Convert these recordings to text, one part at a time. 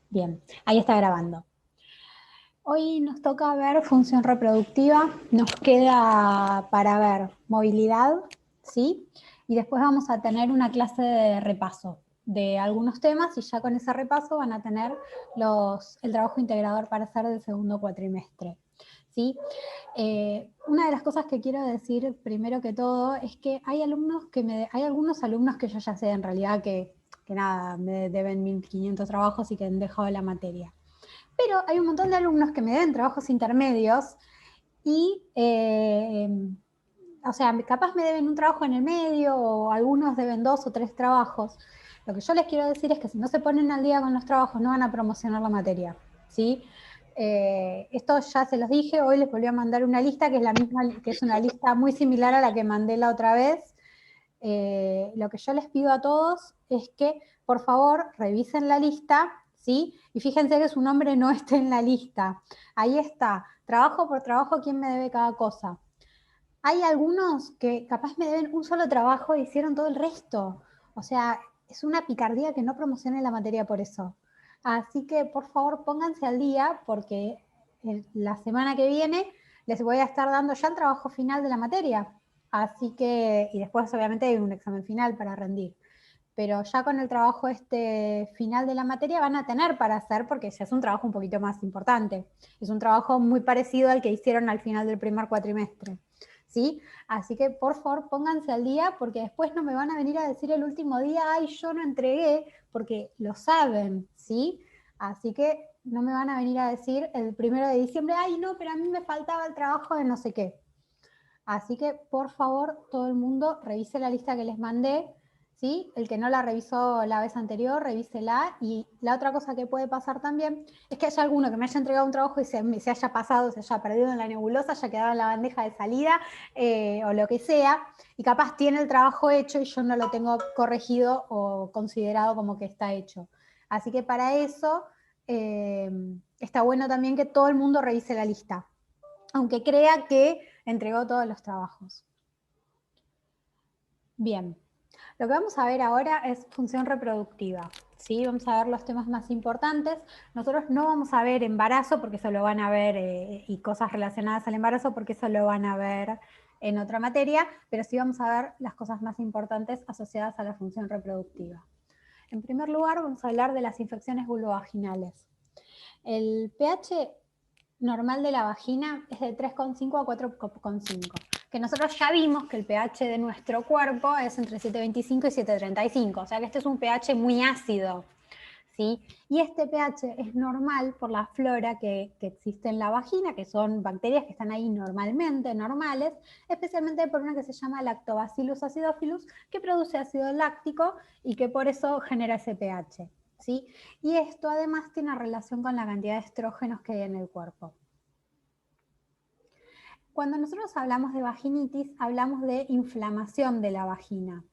Bien, ahí está grabando. Hoy nos toca ver función reproductiva, nos queda para ver movilidad, ¿sí? Y después vamos a tener una clase de repaso de algunos temas y ya con ese repaso van a tener el trabajo integrador para hacer del segundo cuatrimestre, ¿sí? Una de las cosas que quiero decir primero que todo es que hay algunos alumnos que yo ya sé en realidad que nada, me deben 1500 trabajos y que han dejado la materia. Pero hay un montón de alumnos que me deben trabajos intermedios y, o sea, capaz me deben un trabajo en el medio o algunos deben 2 o 3 trabajos. Lo que yo les quiero decir es que si no se ponen al día con los trabajos no van a promocionar la materia, ¿sí? Esto ya se los dije, hoy les volví a mandar una lista que es la misma, que es una lista muy similar a la que mandé la otra vez. Lo que yo les pido a todos es que por favor revisen la lista, ¿sí? Y fíjense que su nombre no esté en la lista. Ahí está, trabajo por trabajo, quién me debe cada cosa. Hay algunos que capaz me deben un solo trabajo e hicieron todo el resto. O sea, es una picardía que no promocionen la materia por eso. Así que por favor pónganse al día porque la semana que viene les voy a estar dando ya el trabajo final de la materia. Así que, y después obviamente hay un examen final para rendir. Pero ya con el trabajo este final de la materia van a tener para hacer porque ya es un trabajo un poquito más importante. Es un trabajo muy parecido al que hicieron al final del primer cuatrimestre. ¿Sí? Así que por favor pónganse al día porque después no me van a venir a decir el último día, ay, yo no entregué, porque lo saben, ¿sí? Así que no me van a venir a decir el 1 de diciembre, ay, no, pero a mí me faltaba el trabajo de no sé qué. Así que, por favor, todo el mundo revise la lista que les mandé, ¿sí? El que no la revisó la vez anterior, revísela. Y la otra cosa que puede pasar también es que haya alguno que me haya entregado un trabajo y se haya pasado, se haya perdido en la nebulosa, haya quedado en la bandeja de salida o lo que sea, y capaz tiene el trabajo hecho y yo no lo tengo corregido o considerado como que está hecho. Así que para eso eh, está bueno también que todo el mundo revise la lista, aunque crea que entregó todos los trabajos. Bien, lo que vamos a ver ahora es función reproductiva. ¿Sí? Vamos a ver los temas más importantes. Nosotros no vamos a ver embarazo porque eso lo van a ver y cosas relacionadas al embarazo porque eso lo van a ver en otra materia, pero sí vamos a ver las cosas más importantes asociadas a la función reproductiva. En primer lugar, vamos a hablar de las infecciones vulvovaginales. El pH normal de la vagina es de 3,5 a 4,5. Que nosotros ya vimos que el pH de nuestro cuerpo es entre 7,25 y 7,35. O sea que este es un pH muy ácido. ¿Sí? Y este pH es normal por la flora que existe en la vagina, que son bacterias que están ahí normalmente, normales, especialmente por una que se llama Lactobacillus acidophilus, que produce ácido láctico y que por eso genera ese pH. ¿Sí? Y esto además tiene relación con la cantidad de estrógenos que hay en el cuerpo. Cuando nosotros hablamos de vaginitis, hablamos de inflamación de la vagina.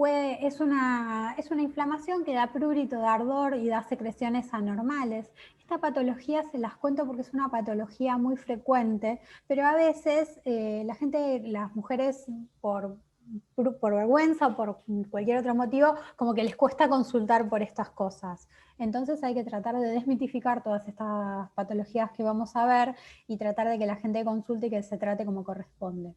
Es una inflamación que da prurito, da ardor y da secreciones anormales. Esta patología se las cuento porque es una patología muy frecuente, pero a veces las mujeres por vergüenza o por cualquier otro motivo, como que les cuesta consultar por estas cosas. Entonces hay que tratar de desmitificar todas estas patologías que vamos a ver y tratar de que la gente consulte y que se trate como corresponde.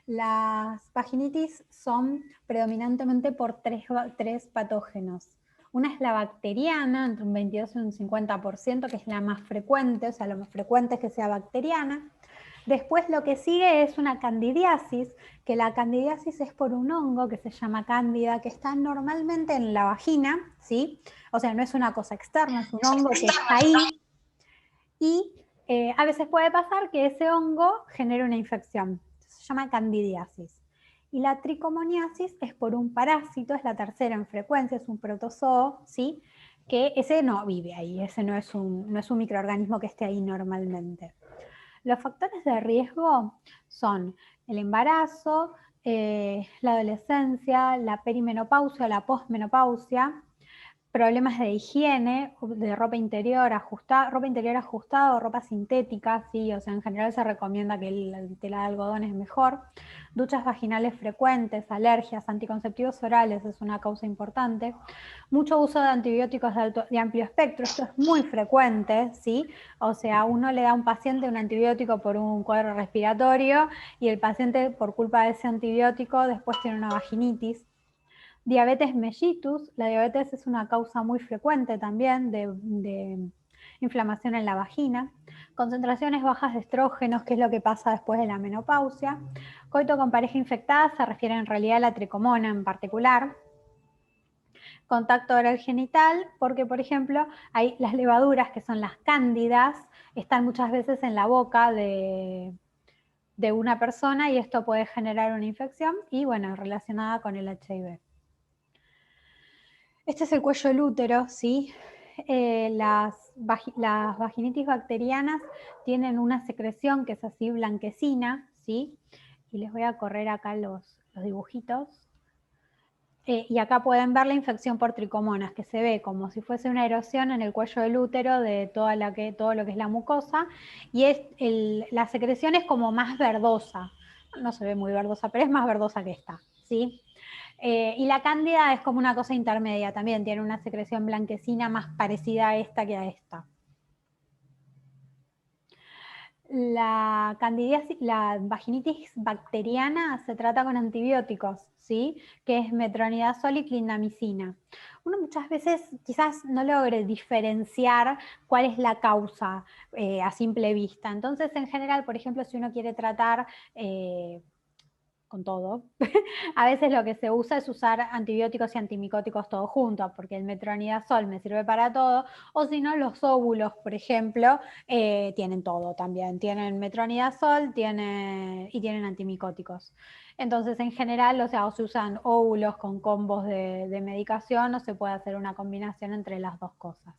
Las vaginitis son predominantemente por tres patógenos. Una es la bacteriana, entre un 22 y un 50%, que es la más frecuente, o sea, lo más frecuente es que sea bacteriana. Después lo que sigue es una candidiasis, que la candidiasis es por un hongo que se llama cándida, que está normalmente en la vagina, ¿sí? O sea, no es una cosa externa, es un hongo que está ahí. Y a veces puede pasar que ese hongo genere una infección. Se llama candidiasis. Y la tricomoniasis es por un parásito, es la tercera en frecuencia, es un protozoo, ¿sí? Que ese no vive ahí, ese no es un microorganismo que esté ahí normalmente. Los factores de riesgo son el embarazo, la adolescencia, la perimenopausia, la posmenopausia, problemas de higiene, de ropa interior ajustada o ropa sintética, sí, o sea, en general se recomienda que la tela de algodón es mejor. Duchas vaginales frecuentes, alergias, anticonceptivos orales es una causa importante. Mucho uso de antibióticos de amplio espectro, esto es muy frecuente, ¿sí? O sea, uno le da a un paciente un antibiótico por un cuadro respiratorio y el paciente, por culpa de ese antibiótico, después tiene una vaginitis. Diabetes mellitus, la diabetes es una causa muy frecuente también de inflamación en la vagina. Concentraciones bajas de estrógenos, que es lo que pasa después de la menopausia. Coito con pareja infectada se refiere en realidad a la tricomona en particular. Contacto oral genital, porque por ejemplo hay las levaduras que son las cándidas, están muchas veces en la boca de una persona y esto puede generar una infección y bueno, relacionada con el HIV. Este es el cuello del útero, ¿sí? Las vaginitis bacterianas tienen una secreción que es así blanquecina, ¿sí? Y les voy a correr acá los dibujitos. Y acá pueden ver la infección por tricomonas, que se ve como si fuese una erosión en el cuello del útero de todo lo que es la mucosa, y la secreción es como más verdosa. No se ve muy verdosa, pero es más verdosa que esta, ¿sí? Y la cándida es como una cosa intermedia también, tiene una secreción blanquecina más parecida a esta que a esta. La vaginitis bacteriana se trata con antibióticos, ¿sí? Que es metronidazol y clindamicina. Uno muchas veces quizás no logre diferenciar cuál es la causa a simple vista. Entonces, en general, por ejemplo, si uno quiere tratar con todo, a veces lo que se usa es usar antibióticos y antimicóticos todos juntos, porque el metronidazol me sirve para todo, o si no, los óvulos, por ejemplo, tienen todo también. Tienen metronidazol y tienen antimicóticos. Entonces, en general, o sea, o se usan óvulos con combos de medicación, o se puede hacer una combinación entre las dos cosas.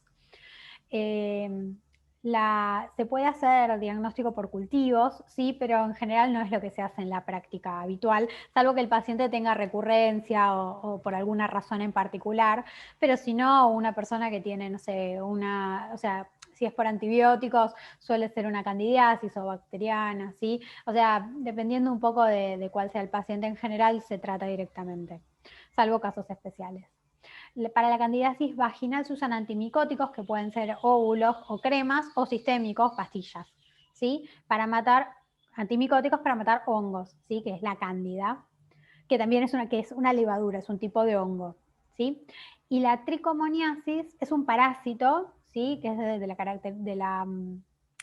Se puede hacer diagnóstico por cultivos, sí, pero en general no es lo que se hace en la práctica habitual, salvo que el paciente tenga recurrencia o por alguna razón en particular, pero si no, una persona que tiene, no sé, o sea, si es por antibióticos, suele ser una candidiasis o bacteriana, ¿sí? O sea, dependiendo un poco de cuál sea el paciente en general, se trata directamente, salvo casos especiales. Para la candidiasis vaginal se usan antimicóticos que pueden ser óvulos o cremas o sistémicos, pastillas, ¿sí? Antimicóticos para matar hongos, ¿sí? Que es la cándida, que también es una levadura, es un tipo de hongo, ¿sí? Y la tricomoniasis es un parásito, ¿sí? Que es de la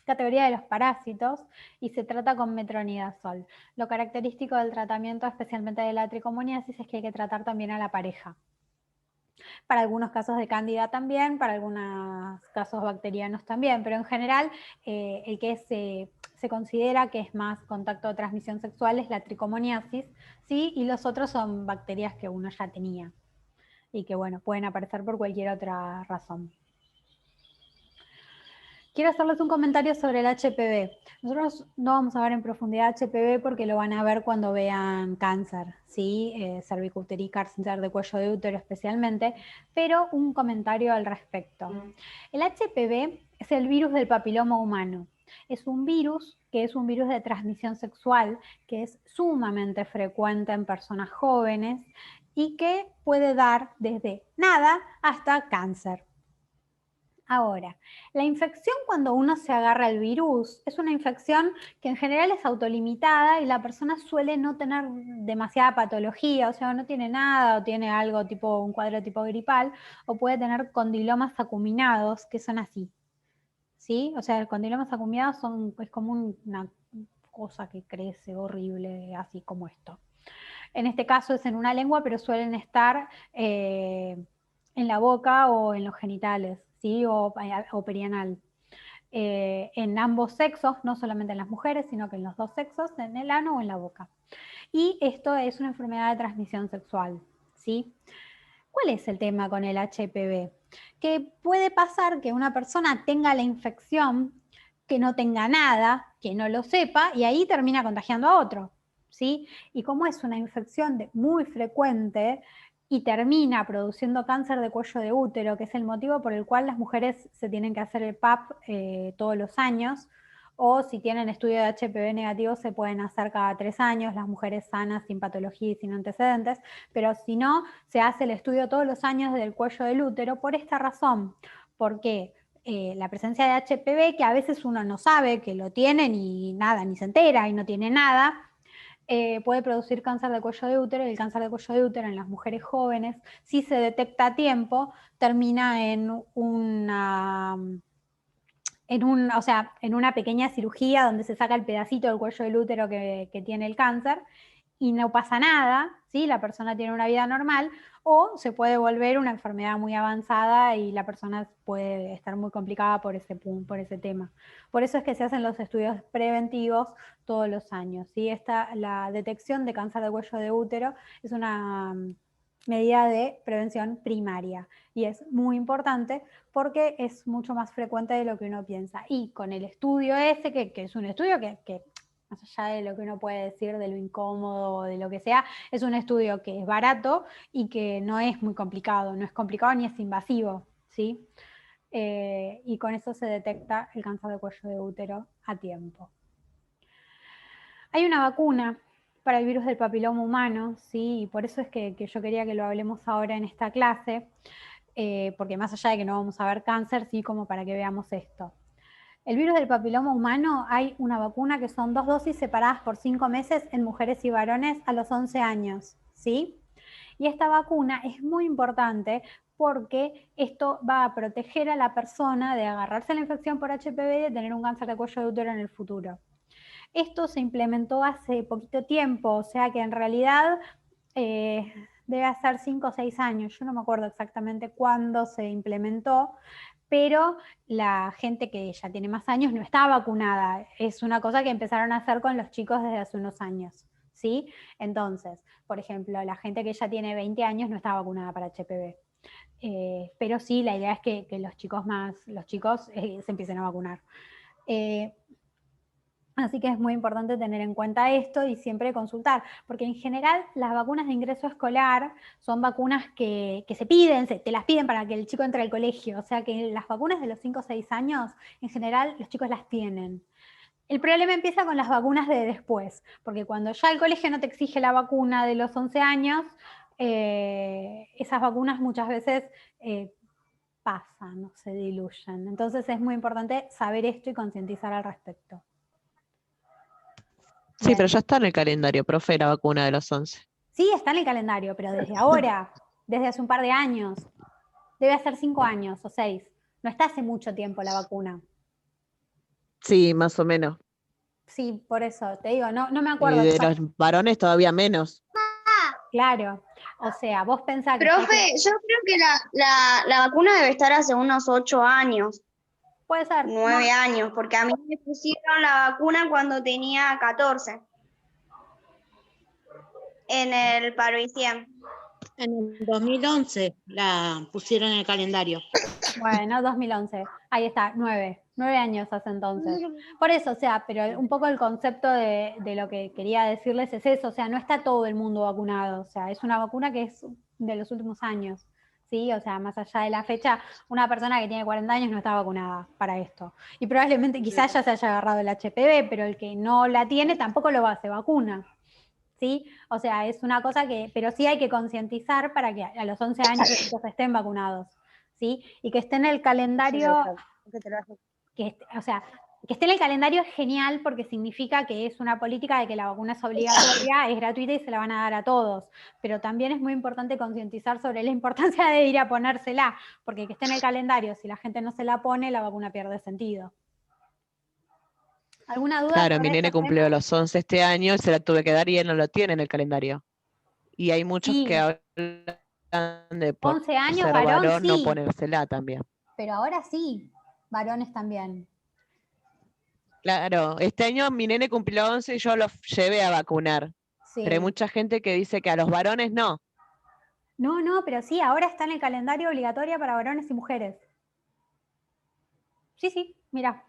categoría de los parásitos y se trata con metronidazol. Lo característico del tratamiento, especialmente de la tricomoniasis, es que hay que tratar también a la pareja. Para algunos casos de cándida también, para algunos casos bacterianos también, pero en general el que se considera que es más contacto de transmisión sexual es la tricomoniasis, ¿sí? Y los otros son bacterias que uno ya tenía y que, bueno, pueden aparecer por cualquier otra razón. Quiero hacerles un comentario sobre el HPV. Nosotros no vamos a ver en profundidad HPV porque lo van a ver cuando vean cáncer, ¿sí? Cervicuterino, cáncer de cuello de útero especialmente, pero un comentario al respecto. El HPV es el virus del papiloma humano. Es un virus que es un virus de transmisión sexual que es sumamente frecuente en personas jóvenes y que puede dar desde nada hasta cáncer. Ahora, la infección cuando uno se agarra el virus es una infección que en general es autolimitada y la persona suele no tener demasiada patología, o sea, no tiene nada o tiene algo tipo un cuadro tipo gripal o puede tener condilomas acuminados que son así, ¿sí? O sea, el condilomas acuminados es como una cosa que crece horrible, así como esto. En este caso es en una lengua, pero suelen estar en la boca o en los genitales, ¿sí? O perianal. En ambos sexos, no solamente en las mujeres, sino que en los dos sexos, en el ano o en la boca. Y esto es una enfermedad de transmisión sexual, ¿sí? ¿Cuál es el tema con el HPV? Que puede pasar que una persona tenga la infección, que no tenga nada, que no lo sepa, y ahí termina contagiando a otro, ¿sí? Y como es una infección muy frecuente, y termina produciendo cáncer de cuello de útero, que es el motivo por el cual las mujeres se tienen que hacer el PAP todos los años, o si tienen estudio de HPV negativo se pueden hacer cada 3 años, las mujeres sanas, sin patología y sin antecedentes, pero si no, se hace el estudio todos los años del cuello del útero por esta razón, porque la presencia de HPV, que a veces uno no sabe que lo tiene ni nada, ni se entera y no tiene nada, puede producir cáncer de cuello de útero, y el cáncer de cuello de útero en las mujeres jóvenes, si se detecta a tiempo, termina en una o sea, en una pequeña cirugía donde se saca el pedacito del cuello del útero que tiene el cáncer y no pasa nada, ¿sí? La persona tiene una vida normal, o se puede volver una enfermedad muy avanzada y la persona puede estar muy complicada por ese tema. Por eso es que se hacen los estudios preventivos todos los años, ¿sí? La detección de cáncer de cuello de útero es una medida de prevención primaria y es muy importante porque es mucho más frecuente de lo que uno piensa. Y con el estudio ese, que es un estudio que más allá de lo que uno puede decir, de lo incómodo o de lo que sea, es un estudio que es barato y que no es muy complicado, no es complicado ni es invasivo, ¿sí? Y con eso se detecta el cáncer de cuello de útero a tiempo. Hay una vacuna para el virus del papiloma humano, ¿sí? Y por eso es que yo quería que lo hablemos ahora en esta clase, porque más allá de que no vamos a ver cáncer, sí, como para que veamos esto. El virus del papiloma humano, hay una vacuna que son 2 dosis separadas por 5 meses en mujeres y varones a los 11 años, ¿sí? Y esta vacuna es muy importante porque esto va a proteger a la persona de agarrarse la infección por HPV y de tener un cáncer de cuello de útero en el futuro. Esto se implementó hace poquito tiempo, o sea que en realidad debe ser 5 o 6 años, yo no me acuerdo exactamente cuándo se implementó, pero la gente que ya tiene más años no está vacunada. Es una cosa que empezaron a hacer con los chicos desde hace unos años, ¿sí? Entonces, por ejemplo, la gente que ya tiene 20 años no está vacunada para HPV. Pero sí, la idea es que los chicos se empiecen a vacunar. Así que es muy importante tener en cuenta esto y siempre consultar, porque en general las vacunas de ingreso escolar son vacunas que se piden, te las piden para que el chico entre al colegio, o sea que las vacunas de los 5 o 6 años, en general los chicos las tienen. El problema empieza con las vacunas de después, porque cuando ya el colegio no te exige la vacuna de los 11 años, esas vacunas muchas veces pasan o se diluyen. Entonces es muy importante saber esto y concientizar al respecto. Sí, pero ya está en el calendario, profe, la vacuna de los 11. Sí, está en el calendario, pero desde ahora, desde hace un par de años. Debe hacer 5 años o 6. No está hace mucho tiempo la vacuna. Sí, más o menos. Sí, por eso te digo, no me Y acuerdo de exactamente. los varones todavía menos. Claro, o sea, vos pensás que Profe, yo creo que la vacuna debe estar hace unos 8 años, puede ser, 9 años, porque a mí me pusieron la vacuna cuando tenía 14, en el Parvicien. En el 2011 la pusieron en el calendario. Bueno, 2011. Ahí está, 9 años hace entonces. Por eso, o sea, pero un poco el concepto de lo que quería decirles es eso, o sea, no está todo el mundo vacunado, o sea, es una vacuna que es de los últimos años, ¿sí? O sea, más allá de la fecha, una persona que tiene 40 años no está vacunada para esto. Y probablemente quizás ya se haya agarrado el HPV, pero el que no la tiene tampoco lo va a hacer vacuna. ¿Sí? O sea, es una cosa que, pero sí hay que concientizar para que a los 11 años los chicos estén vacunados, ¿sí? Y que esté en el calendario, o sea, que esté en el calendario es genial porque significa que es una política de que la vacuna es obligatoria, es gratuita y se la van a dar a todos. Pero también es muy importante concientizar sobre la importancia de ir a ponérsela, porque que esté en el calendario, si la gente no se la pone, la vacuna pierde sentido. ¿Alguna duda Claro, sobre mi nene estos cumplió temas? los 11 este año, se la tuve que dar y él no lo tiene en el calendario. Y hay muchos que Sí, hablan de por 11 años, ser varón, varón no sí. ponérsela también. Pero ahora sí, varones también. Claro, este año mi nene cumplió 11 y yo lo llevé a vacunar. Pero hay Sí. mucha gente que dice que a los varones no. No, pero sí, ahora está en el calendario obligatoria para varones y mujeres. Sí, mira.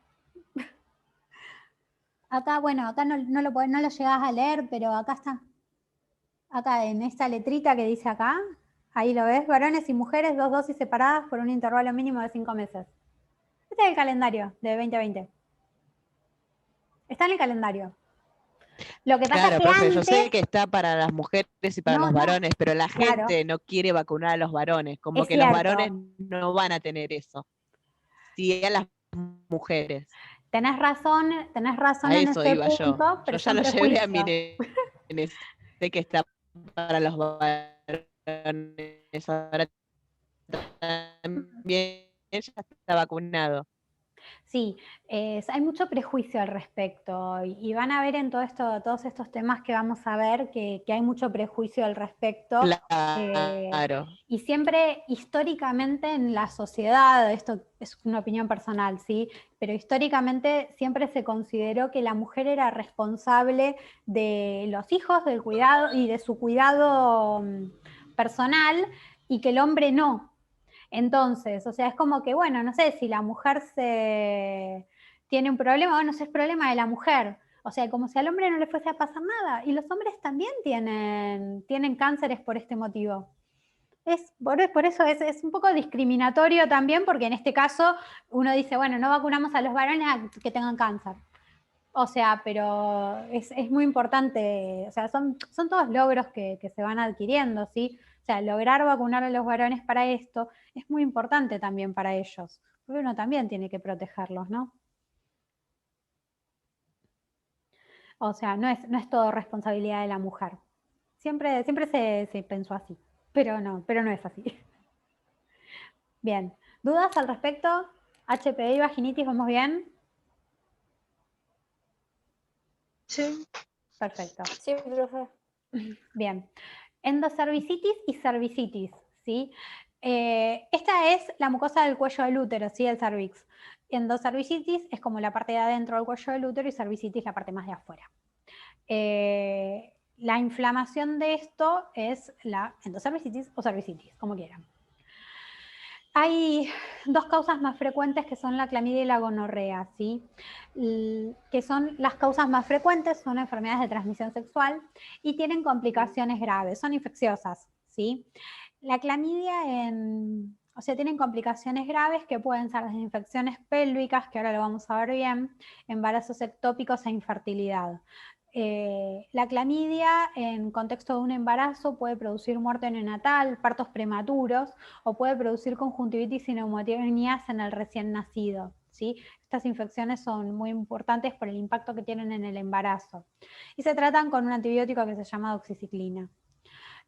Acá, bueno, acá no lo llegás a leer, pero acá está. Acá en esta letrita que dice acá, Ahí lo ves, varones y mujeres, 2 dosis separadas por un intervalo mínimo de 5 meses. Este es el calendario de 2020. Está en el calendario. Lo que pasa Claro, es que profe, yo sé antes, que está para las mujeres y para los no, varones, pero la claro, gente no quiere vacunar a los varones, como es que los varones cierto. no van a tener eso. Sí, a las mujeres. Tenés razón A en eso ese iba yo. punto, pero Yo ya son lo llevé a mi prejuicios. nene. Sé que está para los varones. Ahora también ya está vacunado. Sí, hay mucho prejuicio al respecto y van a ver en todos estos temas que vamos a ver que hay mucho prejuicio al respecto. Claro. Y siempre históricamente en la sociedad, esto es una opinión personal, ¿sí? Pero históricamente siempre se consideró que la mujer era responsable de los hijos, del cuidado y de su cuidado personal y que el hombre no. Entonces, o sea, es como que, bueno, no sé, si la mujer tiene un problema, bueno, ese es problema de la mujer. O sea, como si al hombre no le fuese a pasar nada. Y los hombres también tienen cánceres por este motivo. Por eso es un poco discriminatorio también, porque en este caso uno dice, bueno, no vacunamos a los varones a que tengan cáncer. O sea, pero es muy importante, o sea, son todos logros que se van adquiriendo, ¿sí? O sea, lograr vacunar a los varones para esto es muy importante también para ellos, porque uno también tiene que protegerlos, ¿no? O sea, no es todo responsabilidad de la mujer. Siempre se pensó así, pero no es así. Bien, ¿dudas al respecto? HPV, vaginitis, ¿vamos bien? Sí. Perfecto. Sí, profe. Bien. Endocervicitis y cervicitis, ¿sí? Esta es la mucosa del cuello del útero, ¿sí? El cervix. Endocervicitis es como la parte de adentro del cuello del útero y cervicitis la parte más de afuera. La inflamación de esto es la endocervicitis o cervicitis, como quieran. Hay 2 causas más frecuentes que son la clamidia y la gonorrea, ¿sí? Que son las causas más frecuentes, son enfermedades de transmisión sexual y tienen complicaciones graves, son infecciosas, ¿sí? La clamidia o sea, tienen complicaciones graves que pueden ser desde infecciones pélvicas, que ahora lo vamos a ver bien, embarazos ectópicos e infertilidad. La clamidia en contexto de un embarazo puede producir muerte neonatal, partos prematuros o puede producir conjuntivitis y neumonias en el recién nacido, ¿sí? Estas infecciones son muy importantes por el impacto que tienen en el embarazo y se tratan con un antibiótico que se llama doxiciclina.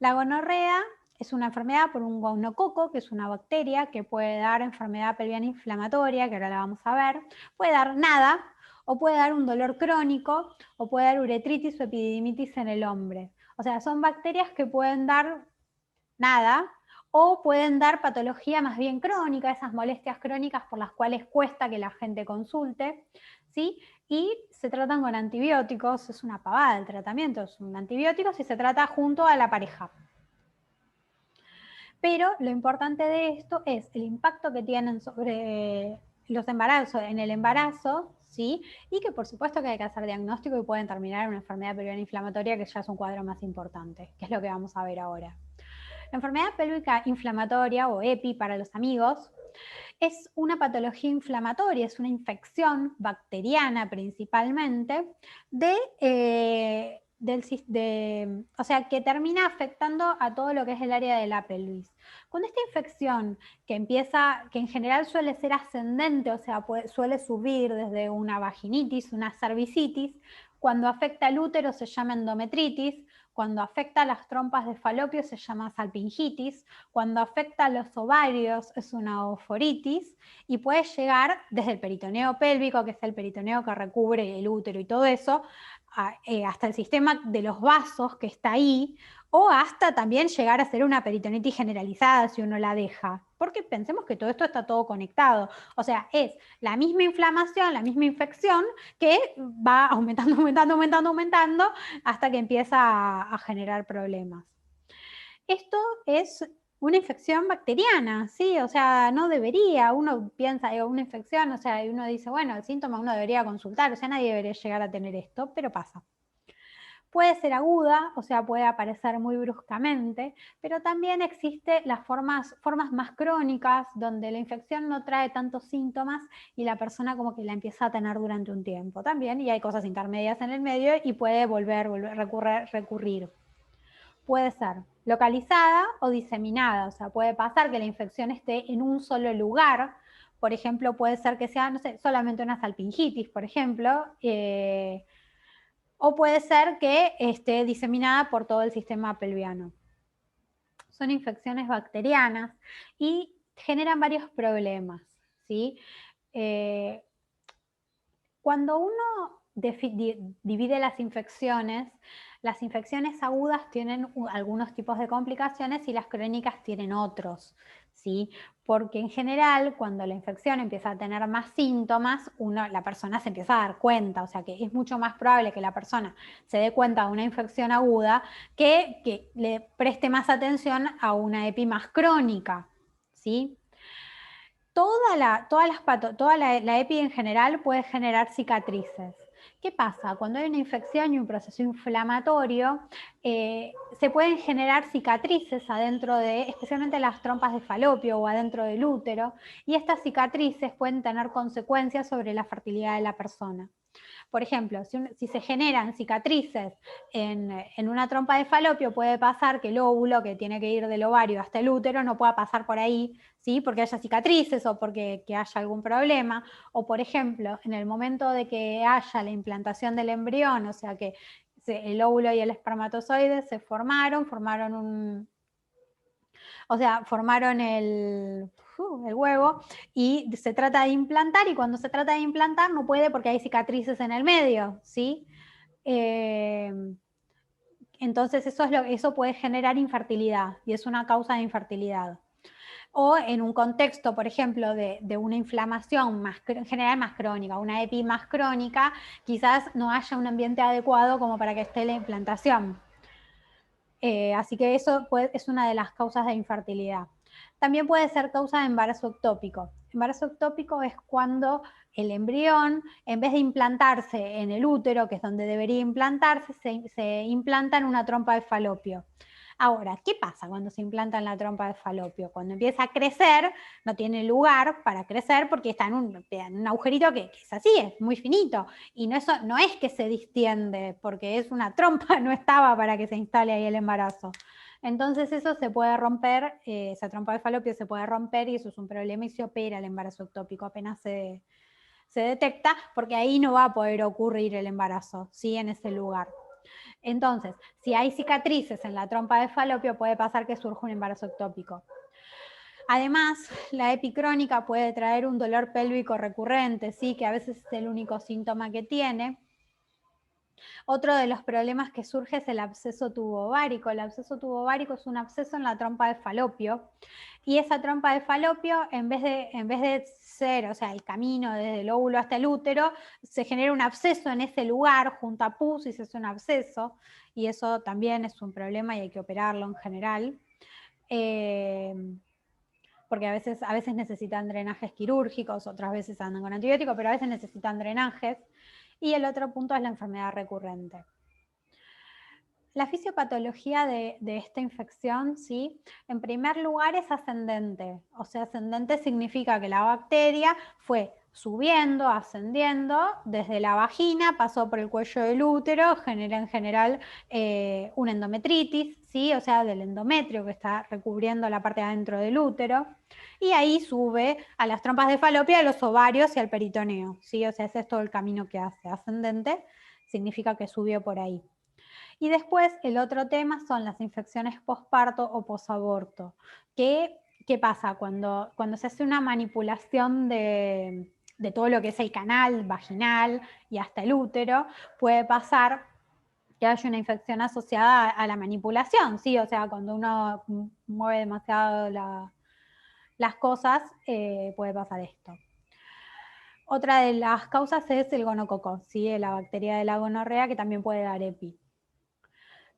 La gonorrea es una enfermedad por un gonococo, que es una bacteria que puede dar enfermedad pelviana inflamatoria, que ahora la vamos a ver, puede dar nada, o puede dar un dolor crónico, o puede dar uretritis o epididimitis en el hombre. O sea, son bacterias que pueden dar nada, o pueden dar patología más bien crónica, esas molestias crónicas por las cuales cuesta que la gente consulte, ¿sí? Y se tratan con antibióticos, es una pavada el tratamiento, es un antibiótico si se trata junto a la pareja. Pero lo importante de esto es el impacto que tienen sobre los embarazos, en el embarazo, ¿sí? Y que por supuesto que hay que hacer diagnóstico y pueden terminar en una enfermedad pelviana inflamatoria, que ya es un cuadro más importante, que es lo que vamos a ver ahora. La enfermedad pélvica inflamatoria, o EPI para los amigos, es una patología inflamatoria, es una infección bacteriana principalmente, o sea, que termina afectando a todo lo que es el área de la pelvis. Cuando esta infección, que en general suele ser ascendente, o sea, suele subir desde una vaginitis, una cervicitis, cuando afecta al útero se llama endometritis, cuando afecta a las trompas de falopio se llama salpingitis, cuando afecta a los ovarios es una oforitis, y puede llegar desde el peritoneo pélvico, que es el peritoneo que recubre el útero y todo eso, hasta el sistema de los vasos que está ahí, o hasta también llegar a ser una peritonitis generalizada si uno la deja, porque pensemos que todo esto está todo conectado, o sea, es la misma inflamación, la misma infección que va aumentando hasta que empieza a generar problemas. Esto es una infección bacteriana, ¿sí? O sea, no debería, uno piensa, una infección, o sea, y uno dice, bueno, el síntoma uno debería consultar, o sea, nadie debería llegar a tener esto, pero pasa. Puede ser aguda, o sea, puede aparecer muy bruscamente, pero también existen las formas más crónicas, donde la infección no trae tantos síntomas y la persona como que la empieza a tener durante un tiempo también, y hay cosas intermedias en el medio y puede volver recurrir. Puede ser localizada o diseminada, o sea, puede pasar que la infección esté en un solo lugar. Por ejemplo, puede ser que sea, no sé, solamente una salpingitis, por ejemplo, o puede ser que esté diseminada por todo el sistema pelviano. Son infecciones bacterianas y generan varios problemas, ¿sí? Cuando uno divide las infecciones agudas tienen algunos tipos de complicaciones y las crónicas tienen otros, ¿sí? Porque en general, cuando la infección empieza a tener más síntomas, la persona se empieza a dar cuenta, o sea que es mucho más probable que la persona se dé cuenta de una infección aguda que le preste más atención a una EPI más crónica, ¿sí? Toda la EPI en general puede generar cicatrices. ¿Qué pasa? Cuando hay una infección y un proceso inflamatorio, se pueden generar cicatrices adentro especialmente las trompas de falopio o adentro del útero, y estas cicatrices pueden tener consecuencias sobre la fertilidad de la persona. Por ejemplo, si se generan cicatrices en una trompa de falopio, puede pasar que el óvulo que tiene que ir del ovario hasta el útero no pueda pasar por ahí, ¿sí? Porque haya cicatrices o porque haya algún problema. O por ejemplo, en el momento de que haya la implantación del embrión, o sea que el óvulo y el espermatozoide se formaron el huevo, y se trata de implantar, y cuando se trata de implantar no puede porque hay cicatrices en el medio, ¿sí? Entonces eso puede generar infertilidad, y es una causa de infertilidad. O en un contexto, por ejemplo, de una inflamación en general más crónica, una EPI más crónica, quizás no haya un ambiente adecuado como para que esté la implantación. Así que eso es una de las causas de infertilidad. También puede ser causa de embarazo ectópico. Embarazo ectópico es cuando el embrión, en vez de implantarse en el útero, que es donde debería implantarse, se implanta en una trompa de falopio. Ahora, ¿qué pasa cuando se implanta en la trompa de falopio? Cuando empieza a crecer, no tiene lugar para crecer porque está en un agujerito que es así, es muy finito. Y eso no es que se distiende, porque es una trompa, no estaba para que se instale ahí el embarazo. Entonces eso se puede romper, esa trompa de falopio se puede romper, y eso es un problema, y se opera el embarazo ectópico apenas se detecta, porque ahí no va a poder ocurrir el embarazo, ¿sí? En ese lugar. Entonces, si hay cicatrices en la trompa de falopio, puede pasar que surja un embarazo ectópico. Además, la epicrónica puede traer un dolor pélvico recurrente, ¿sí? Que a veces es el único síntoma que tiene. Otro de los problemas que surge es el absceso tubovárico. El absceso tubovárico es un absceso en la trompa de falopio, y esa trompa de falopio, en vez de ser, o sea, el camino desde el óvulo hasta el útero, se genera un absceso en ese lugar, junto a pus, y se hace un absceso, y eso también es un problema y hay que operarlo en general. Porque a veces necesitan drenajes quirúrgicos, otras veces andan con antibióticos, pero a veces necesitan drenajes. Y el otro punto es la enfermedad recurrente. La fisiopatología de esta infección, ¿sí? En primer lugar es ascendente. O sea, ascendente significa que la bacteria fue subiendo, ascendiendo desde la vagina, pasó por el cuello del útero, genera en general una endometritis, ¿sí? O sea, del endometrio que está recubriendo la parte de adentro del útero, y ahí sube a las trompas de falopio, a los ovarios y al peritoneo, ¿sí? O sea, ese es todo el camino que hace. Ascendente significa que subió por ahí. Y después el otro tema son las infecciones posparto o posaborto. ¿Qué pasa? Cuando se hace una manipulación de todo lo que es el canal vaginal y hasta el útero, puede pasar que haya una infección asociada a la manipulación, ¿sí? O sea, cuando uno mueve demasiado las cosas, puede pasar esto. Otra de las causas es el gonococo, ¿sí? La bacteria de la gonorrea, que también puede dar EPI.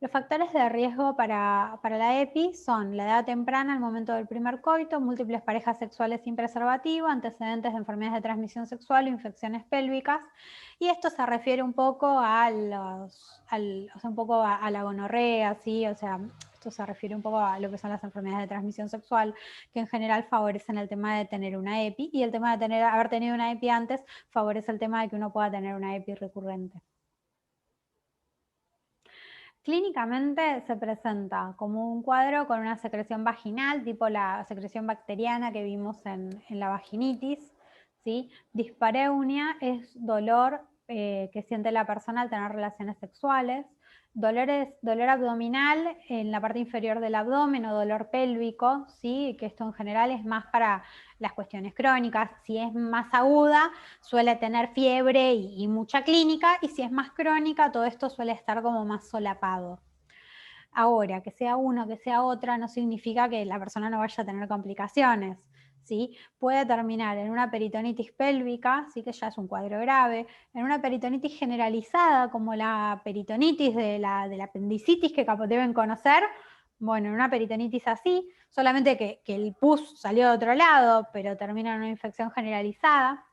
Los factores de riesgo para la EPI son la edad temprana al momento del primer coito, múltiples parejas sexuales sin preservativo, antecedentes de enfermedades de transmisión sexual o infecciones pélvicas. Y esto se refiere un poco a la gonorrea, ¿sí? O sea, esto se refiere un poco a lo que son las enfermedades de transmisión sexual, que en general favorecen el tema de tener una EPI, y el tema de haber tenido una EPI antes favorece el tema de que uno pueda tener una EPI recurrente. Clínicamente se presenta como un cuadro con una secreción vaginal, tipo la secreción bacteriana que vimos en la vaginitis, ¿sí? Dispareunia es dolor que siente la persona al tener relaciones sexuales. Dolor abdominal en la parte inferior del abdomen o dolor pélvico, ¿sí? Que esto en general es más para las cuestiones crónicas. Si es más aguda, suele tener fiebre y mucha clínica, y si es más crónica, todo esto suele estar como más solapado. Ahora, que sea uno, que sea otra, no significa que la persona no vaya a tener complicaciones, ¿sí? Puede terminar en una peritonitis pélvica, sí, que ya es un cuadro grave, en una peritonitis generalizada, como la peritonitis de la apendicitis que deben conocer. Bueno, en una peritonitis así, solamente que el pus salió de otro lado, pero termina en una infección generalizada.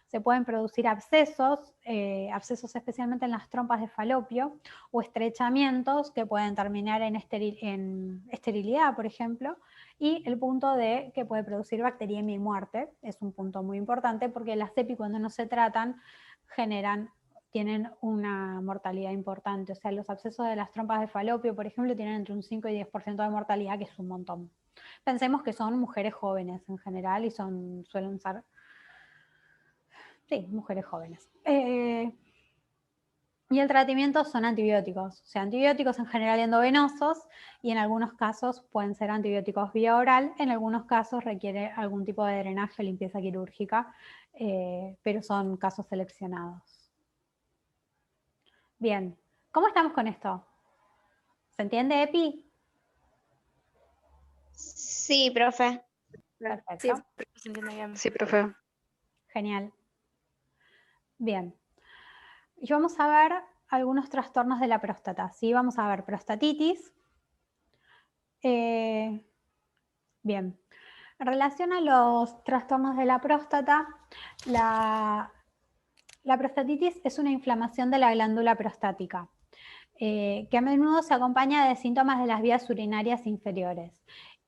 Se pueden producir abscesos especialmente en las trompas de falopio, o estrechamientos que pueden terminar en esterilidad, por ejemplo, y el punto de que puede producir bacteriemia y muerte es un punto muy importante, porque las EPI, cuando no se tratan, tienen una mortalidad importante. O sea, los abscesos de las trompas de falopio, por ejemplo, tienen entre un 5 y 10% de mortalidad, que es un montón. Pensemos que son mujeres jóvenes en general y suelen ser... Sí, mujeres jóvenes. Y el tratamiento son antibióticos, o sea, antibióticos en general endovenosos, y en algunos casos pueden ser antibióticos vía oral, en algunos casos requiere algún tipo de drenaje o limpieza quirúrgica, pero son casos seleccionados. Bien, ¿cómo estamos con esto? ¿Se entiende, Epi? Sí, profe. Perfecto. Sí, se entiende bien. Sí, profe. Genial. Bien. Y vamos a ver algunos trastornos de la próstata, ¿sí? Vamos a ver prostatitis. Bien. En relación a los trastornos de la próstata, la prostatitis es una inflamación de la glándula prostática, que a menudo se acompaña de síntomas de las vías urinarias inferiores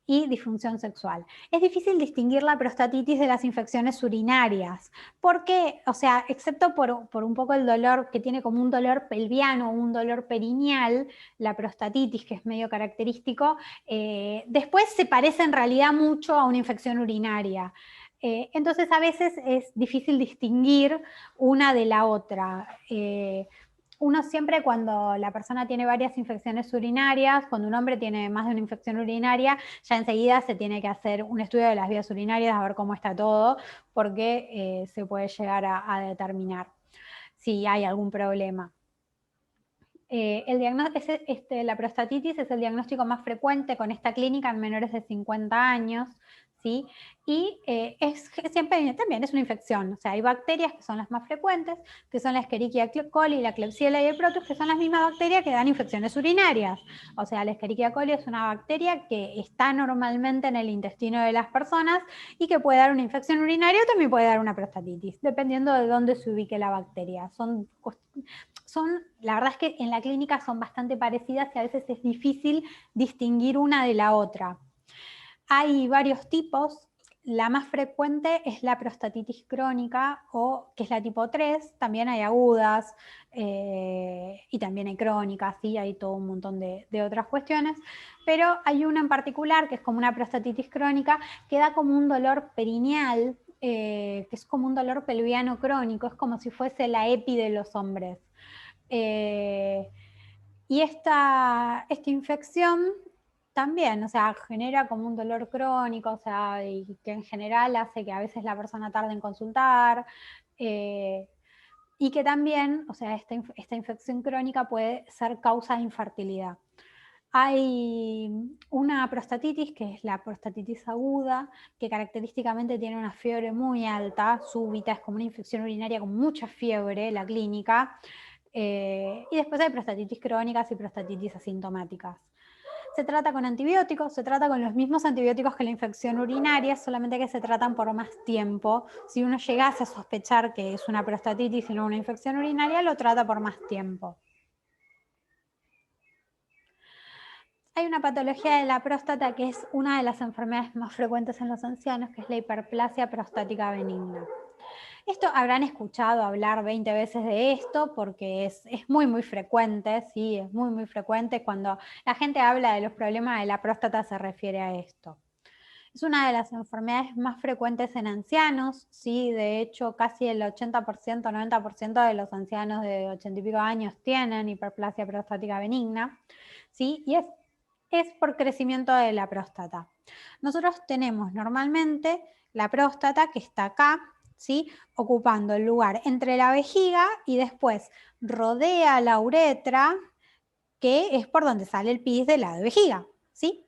y disfunción sexual. Es difícil distinguir la prostatitis de las infecciones urinarias, porque, o sea, excepto por un poco el dolor que tiene como un dolor pelviano o un dolor perineal, la prostatitis, que es medio característico, después se parece en realidad mucho a una infección urinaria. Entonces a veces es difícil distinguir una de la otra. Uno siempre, cuando la persona tiene varias infecciones urinarias, cuando un hombre tiene más de una infección urinaria, ya enseguida se tiene que hacer un estudio de las vías urinarias, a ver cómo está todo, porque se puede llegar a determinar si hay algún problema. La prostatitis es el diagnóstico más frecuente con esta clínica en menores de 50 años, ¿sí? Y siempre también es una infección, o sea, hay bacterias que son las más frecuentes, que son la Escherichia coli, la Klebsiella y el Protus, que son las mismas bacterias que dan infecciones urinarias. O sea, la Escherichia coli es una bacteria que está normalmente en el intestino de las personas y que puede dar una infección urinaria, o también puede dar una prostatitis, dependiendo de dónde se ubique la bacteria. La verdad es que en la clínica son bastante parecidas y a veces es difícil distinguir una de la otra. Hay varios tipos. La más frecuente es la prostatitis crónica, que es la tipo 3, también hay agudas y también hay crónicas, ¿sí? Hay todo un montón de otras cuestiones, pero hay una en particular que es como una prostatitis crónica que da como un dolor perineal, que es como un dolor pelviano crónico, es como si fuese la EPI de los hombres. Y esta infección también, o sea, genera como un dolor crónico, o sea, y que en general hace que a veces la persona tarde en consultar, y que también, o sea, esta infección crónica puede ser causa de infertilidad. Hay una prostatitis, que es la prostatitis aguda, que característicamente tiene una fiebre muy alta, súbita, es como una infección urinaria con mucha fiebre, la clínica. Y después hay prostatitis crónicas y prostatitis asintomáticas. Se trata con antibióticos, se trata con los mismos antibióticos que la infección urinaria, solamente que se tratan por más tiempo. Si uno llegase a sospechar que es una prostatitis y no una infección urinaria, lo trata por más tiempo. Hay una patología de la próstata que es una de las enfermedades más frecuentes en los ancianos, que es la hiperplasia prostática benigna. Esto habrán escuchado hablar 20 veces de esto porque es muy, muy frecuente, sí, es muy, muy frecuente. Cuando la gente habla de los problemas de la próstata se refiere a esto. Es una de las enfermedades más frecuentes en ancianos, sí, de hecho casi el 80%, 90% de los ancianos de 80 y pico años tienen hiperplasia prostática benigna, sí, y es por crecimiento de la próstata. Nosotros tenemos normalmente la próstata que está acá, ¿sí? Ocupando el lugar entre la vejiga y después rodea la uretra, que es por donde sale el pis de la vejiga, ¿sí?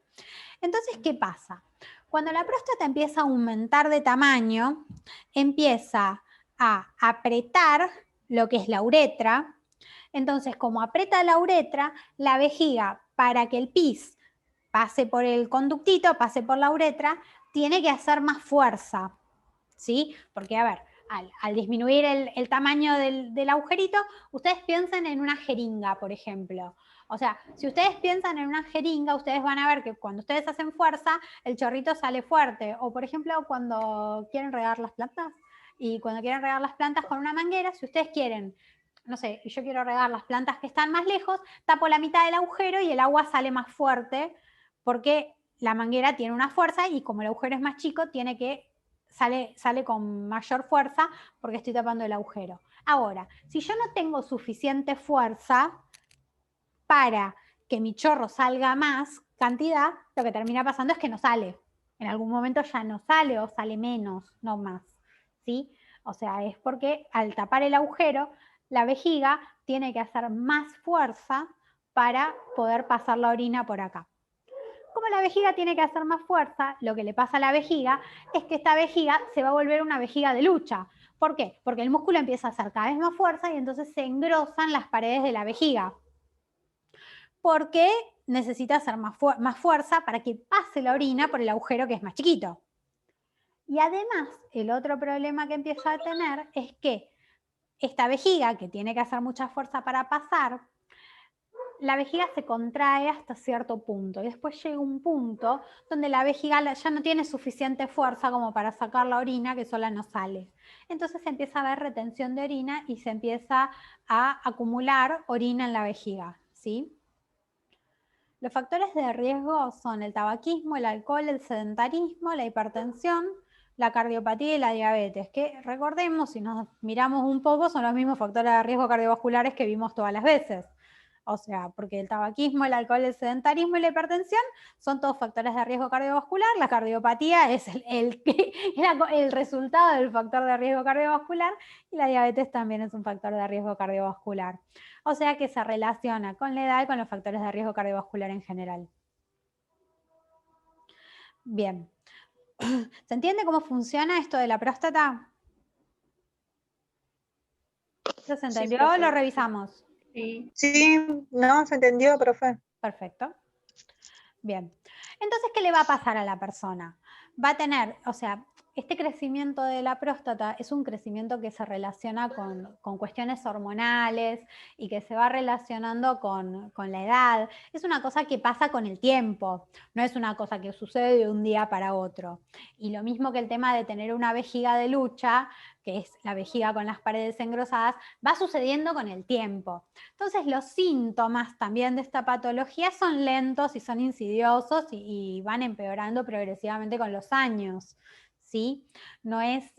Entonces, ¿qué pasa? Cuando la próstata empieza a aumentar de tamaño, empieza a apretar lo que es la uretra. Entonces, como aprieta la uretra, la vejiga, para que el pis pase por el conductito, pase por la uretra, tiene que hacer más fuerza, ¿sí? Porque, a ver, al disminuir el tamaño del agujerito, ustedes piensen en una jeringa, por ejemplo. O sea, si ustedes piensan en una jeringa, ustedes van a ver que cuando ustedes hacen fuerza, el chorrito sale fuerte. O, por ejemplo, cuando quieren regar las plantas, y cuando quieren regar las plantas con una manguera, si ustedes quieren, no sé, yo quiero regar las plantas que están más lejos, tapo la mitad del agujero y el agua sale más fuerte, porque la manguera tiene una fuerza y como el agujero es más chico, sale con mayor fuerza porque estoy tapando el agujero. Ahora, si yo no tengo suficiente fuerza para que mi chorro salga más cantidad, lo que termina pasando es que no sale. En algún momento ya no sale o sale menos, no más, ¿sí? O sea, es porque al tapar el agujero, la vejiga tiene que hacer más fuerza para poder pasar la orina por acá. Como la vejiga tiene que hacer más fuerza, lo que le pasa a la vejiga es que esta vejiga se va a volver una vejiga de lucha. ¿Por qué? Porque el músculo empieza a hacer cada vez más fuerza y entonces se engrosan las paredes de la vejiga. Porque necesita hacer más fuerza para que pase la orina por el agujero que es más chiquito. Y además, el otro problema que empieza a tener es que esta vejiga, que tiene que hacer mucha fuerza para pasar, la vejiga se contrae hasta cierto punto y después llega un punto donde la vejiga ya no tiene suficiente fuerza como para sacar la orina que sola no sale. Entonces se empieza a ver retención de orina y se empieza a acumular orina en la vejiga, ¿sí? Los factores de riesgo son el tabaquismo, el alcohol, el sedentarismo, la hipertensión, la cardiopatía y la diabetes, que recordemos, si nos miramos un poco, son los mismos factores de riesgo cardiovasculares que vimos todas las veces. O sea, porque el tabaquismo, el alcohol, el sedentarismo y la hipertensión son todos factores de riesgo cardiovascular. La cardiopatía es el resultado del factor de riesgo cardiovascular y la diabetes también es un factor de riesgo cardiovascular. O sea que se relaciona con la edad y con los factores de riesgo cardiovascular en general. Bien. ¿Se entiende cómo funciona esto de la próstata? ¿Eso se entendió? profe. Lo revisamos. Sí, no, se entendió, profe. Perfecto. Bien. Entonces, ¿qué le va a pasar a la persona? Va a tener, o sea, este crecimiento de la próstata es un crecimiento que se relaciona con cuestiones hormonales y que se va relacionando con la edad. Es una cosa que pasa con el tiempo, no es una cosa que sucede de un día para otro. Y lo mismo que el tema de tener una vejiga de lucha, que es la vejiga con las paredes engrosadas, va sucediendo con el tiempo. Entonces los síntomas también de esta patología son lentos y son insidiosos y van empeorando progresivamente con los años, ¿sí? No es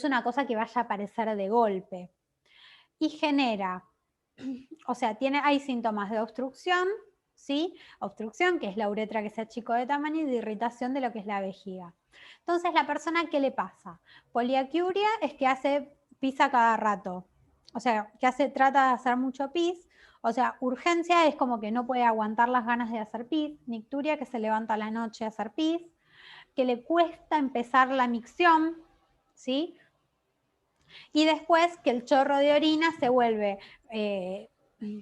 una cosa que vaya a aparecer de golpe. Y genera, o sea, hay síntomas de obstrucción, ¿sí? Obstrucción, que es la uretra que se achicó de tamaño, y de irritación de lo que es la vejiga. Entonces, ¿la persona qué le pasa? Poliaquiuria es que pisa cada rato. O sea, trata de hacer mucho pis. O sea, urgencia es como que no puede aguantar las ganas de hacer pis. Nicturia, que se levanta a la noche a hacer pis. Que le cuesta empezar la micción, ¿sí? Y después que el chorro de orina se vuelve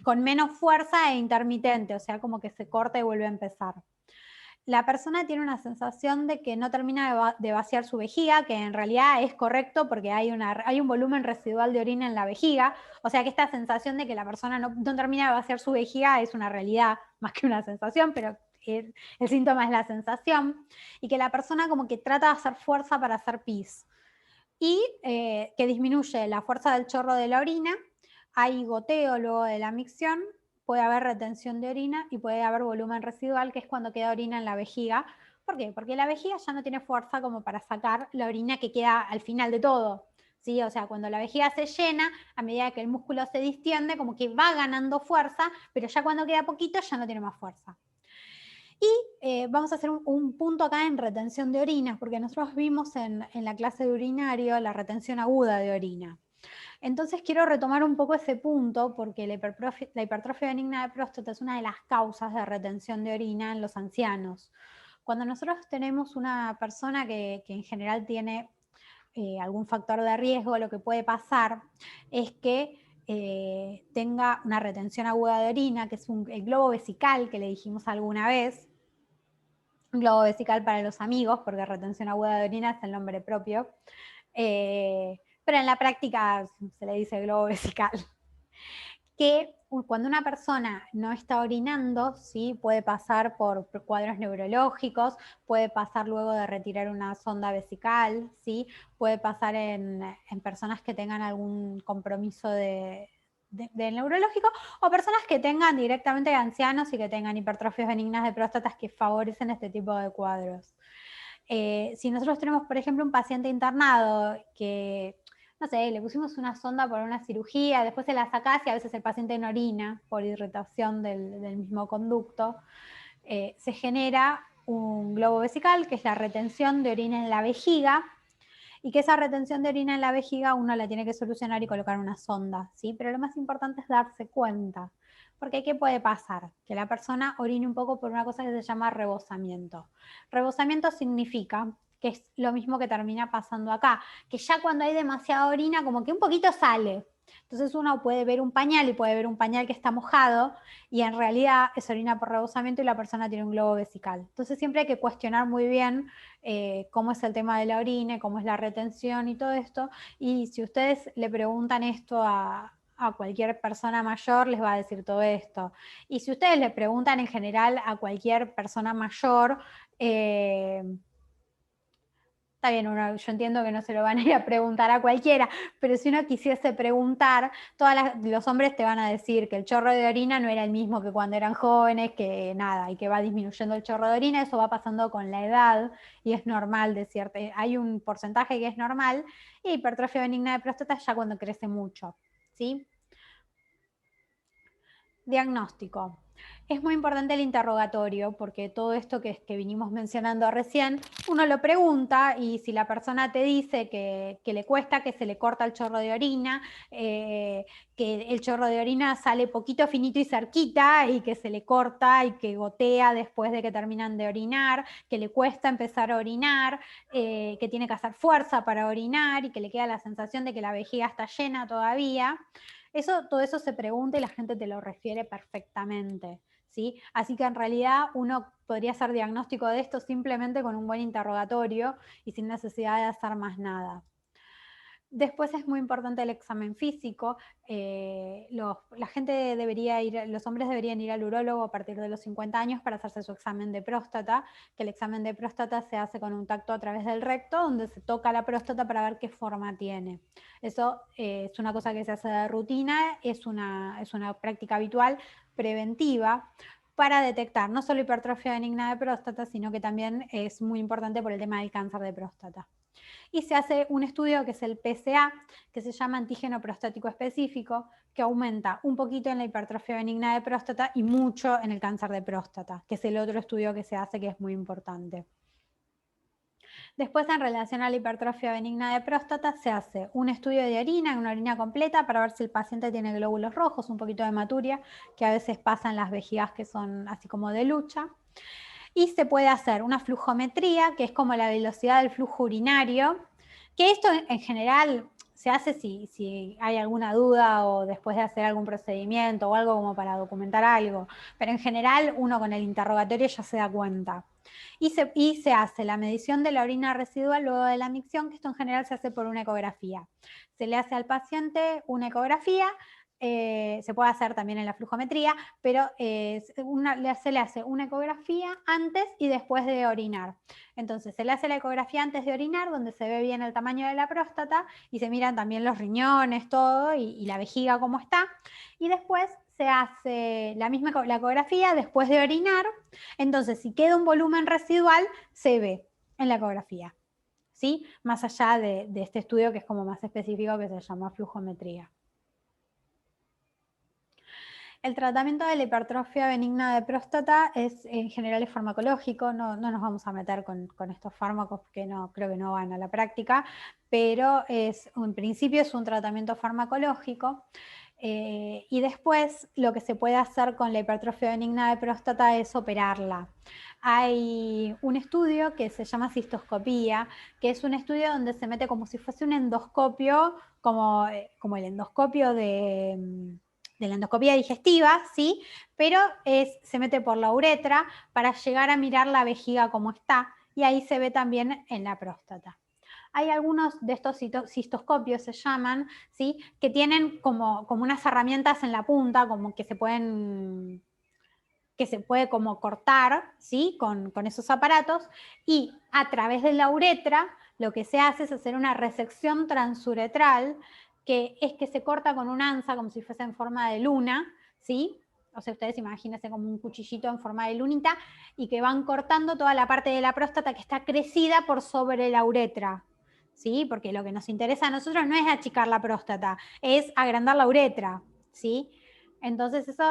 con menos fuerza e intermitente, o sea, como que se corta y vuelve a empezar. La persona tiene una sensación de que no termina de vaciar su vejiga, que en realidad es correcto porque hay un volumen residual de orina en la vejiga, o sea que esta sensación de que la persona no termina de vaciar su vejiga es una realidad más que una sensación, pero el síntoma es la sensación, y que la persona como que trata de hacer fuerza para hacer pis, y que disminuye la fuerza del chorro de la orina, hay goteo luego de la micción, puede haber retención de orina y puede haber volumen residual, que es cuando queda orina en la vejiga. ¿Por qué? Porque la vejiga ya no tiene fuerza como para sacar la orina que queda al final de todo, ¿sí? O sea, cuando la vejiga se llena, a medida que el músculo se distiende, como que va ganando fuerza, pero ya cuando queda poquito ya no tiene más fuerza. Y vamos a hacer un punto acá en retención de orinas, porque nosotros vimos en la clase de urinario la retención aguda de orina. Entonces quiero retomar un poco ese punto, porque la hipertrofia benigna de próstata es una de las causas de retención de orina en los ancianos. Cuando nosotros tenemos una persona que en general tiene algún factor de riesgo, lo que puede pasar es que tenga una retención aguda de orina, que es el globo vesical que le dijimos alguna vez. Un globo vesical para los amigos, porque retención aguda de orina es el nombre propio. Pero en la práctica se le dice globo vesical. Que cuando una persona no está orinando, ¿sí? Puede pasar por cuadros neurológicos, puede pasar luego de retirar una sonda vesical, ¿sí? Puede pasar en personas que tengan algún compromiso de neurológico, o personas que tengan directamente ancianos y que tengan hipertrofias benignas de próstatas que favorecen este tipo de cuadros. Si nosotros tenemos, por ejemplo, un paciente internado que, no sé, le pusimos una sonda por una cirugía, después se la sacás y a veces el paciente no orina por irritación del mismo conducto, se genera un globo vesical, que es la retención de orina en la vejiga, y que esa retención de orina en la vejiga uno la tiene que solucionar y colocar una sonda, ¿sí? Pero lo más importante es darse cuenta, porque ¿qué puede pasar? Que la persona orine un poco por una cosa que se llama rebosamiento. Rebosamiento significa que es lo mismo que termina pasando acá, que ya cuando hay demasiada orina como que un poquito sale. Entonces uno puede ver un pañal y puede ver un pañal que está mojado y en realidad es orina por rebosamiento y la persona tiene un globo vesical. Entonces siempre hay que cuestionar muy bien cómo es el tema de la orina, cómo es la retención y todo esto. Y si ustedes le preguntan esto a cualquier persona mayor, les va a decir todo esto. Y si ustedes le preguntan en general a cualquier persona mayor, está bien, yo entiendo que no se lo van a ir a preguntar a cualquiera, pero si uno quisiese preguntar, los hombres te van a decir que el chorro de orina no era el mismo que cuando eran jóvenes, que nada, y que va disminuyendo el chorro de orina, eso va pasando con la edad, y es normal, hay un porcentaje que es normal, y hipertrofia benigna de próstata ya cuando crece mucho, ¿sí? Diagnóstico. Es muy importante el interrogatorio, porque todo esto que vinimos mencionando recién, uno lo pregunta y si la persona te dice que le cuesta, que se le corta el chorro de orina, que el chorro de orina sale poquito finito y cerquita y que se le corta y que gotea después de que terminan de orinar, que le cuesta empezar a orinar, que tiene que hacer fuerza para orinar y que le queda la sensación de que la vejiga está llena todavía. Todo eso se pregunta y la gente te lo refiere perfectamente, ¿sí? Así que en realidad uno podría hacer diagnóstico de esto simplemente con un buen interrogatorio y sin necesidad de hacer más nada. Después es muy importante el examen físico. Los hombres deberían ir al urólogo a partir de los 50 años para hacerse su examen de próstata, que el examen de próstata se hace con un tacto a través del recto, donde se toca la próstata para ver qué forma tiene. Eso es una cosa que se hace de rutina, es una práctica habitual preventiva para detectar no solo hipertrofia benigna de próstata, sino que también es muy importante por el tema del cáncer de próstata. Y se hace un estudio que es el PSA, que se llama antígeno prostático específico, que aumenta un poquito en la hipertrofia benigna de próstata y mucho en el cáncer de próstata, que es el otro estudio que se hace que es muy importante. Después, en relación a la hipertrofia benigna de próstata, se hace un estudio de orina, una orina completa, para ver si el paciente tiene glóbulos rojos, un poquito de hematuria, que a veces pasa en las vejigas que son así como de lucha. Y se puede hacer una flujometría, que es como la velocidad del flujo urinario, que esto en general se hace si hay alguna duda o después de hacer algún procedimiento o algo como para documentar algo, pero en general uno con el interrogatorio ya se da cuenta. Y se hace la medición de la orina residual luego de la micción, que esto en general se hace por una ecografía. Se le hace al paciente una ecografía, se puede hacer también en la flujometría, pero se le hace una ecografía antes y después de orinar. Entonces se le hace la ecografía antes de orinar, donde se ve bien el tamaño de la próstata y se miran también los riñones, todo, y la vejiga cómo está. Y después se hace la ecografía después de orinar. Entonces, si queda un volumen residual, se ve en la ecografía, ¿sí? Más allá de este estudio que es como más específico, que se llama flujometría. El tratamiento de la hipertrofia benigna de próstata en general es farmacológico, no nos vamos a meter con estos fármacos que creo que no van a la práctica, pero en principio es un tratamiento farmacológico. Y después lo que se puede hacer con la hipertrofia benigna de próstata es operarla. Hay un estudio que se llama cistoscopía, que es un estudio donde se mete como si fuese un endoscopio, como el endoscopio de la endoscopía digestiva, ¿sí? Pero se mete por la uretra para llegar a mirar la vejiga como está, y ahí se ve también en la próstata. Hay algunos de estos cistoscopios, se llaman, ¿sí? Que tienen como unas herramientas en la punta, como que se puede como cortar, ¿sí? Con esos aparatos, y a través de la uretra lo que se hace es hacer una resección transuretral, que es que se corta con un anza como si fuese en forma de luna, ¿sí? O sea, ustedes imagínense como un cuchillito en forma de lunita, y que van cortando toda la parte de la próstata que está crecida por sobre la uretra, ¿sí? Porque lo que nos interesa a nosotros no es achicar la próstata, es agrandar la uretra, ¿sí? Entonces eso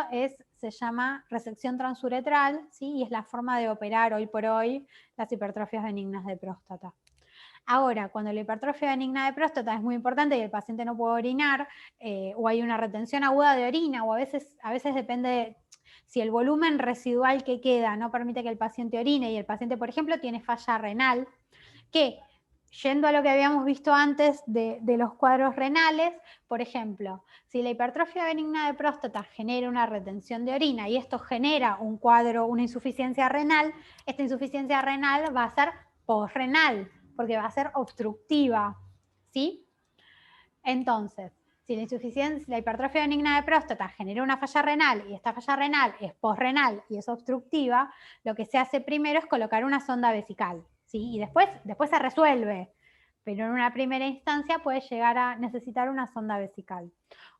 se llama resección transuretral, ¿sí? Y es la forma de operar hoy por hoy las hipertrofias benignas de próstata. Ahora, cuando la hipertrofia benigna de próstata es muy importante y el paciente no puede orinar, o hay una retención aguda de orina, o a veces depende si el volumen residual que queda no permite que el paciente orine, y el paciente, por ejemplo, tiene falla renal, que, yendo a lo que habíamos visto antes de los cuadros renales, por ejemplo, si la hipertrofia benigna de próstata genera una retención de orina y esto genera un cuadro, una insuficiencia renal, esta insuficiencia renal va a ser posrenal, porque va a ser obstructiva, ¿sí? Entonces, si la hipertrofia benigna de próstata genera una falla renal y esta falla renal es posrenal y es obstructiva, lo que se hace primero es colocar una sonda vesical, ¿sí? Y después se resuelve, pero en una primera instancia puede llegar a necesitar una sonda vesical.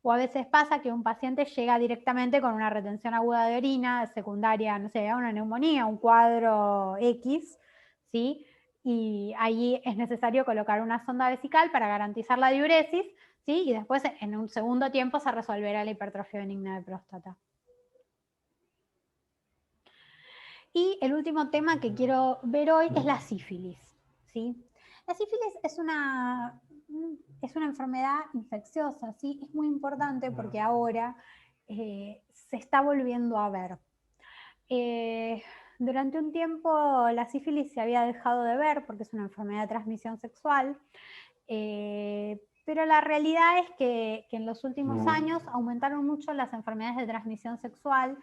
O a veces pasa que un paciente llega directamente con una retención aguda de orina secundaria, no sé, a una neumonía, un cuadro X, ¿sí? Y ahí es necesario colocar una sonda vesical para garantizar la diuresis, ¿sí? Y después en un segundo tiempo se resolverá la hipertrofia benigna de próstata. Y el último tema que quiero ver hoy es la sífilis, ¿sí? La sífilis es una enfermedad infecciosa, ¿sí? Es muy importante porque ahora se está volviendo a ver. Durante un tiempo la sífilis se había dejado de ver porque es una enfermedad de transmisión sexual, pero la realidad es que en los últimos años aumentaron mucho las enfermedades de transmisión sexual,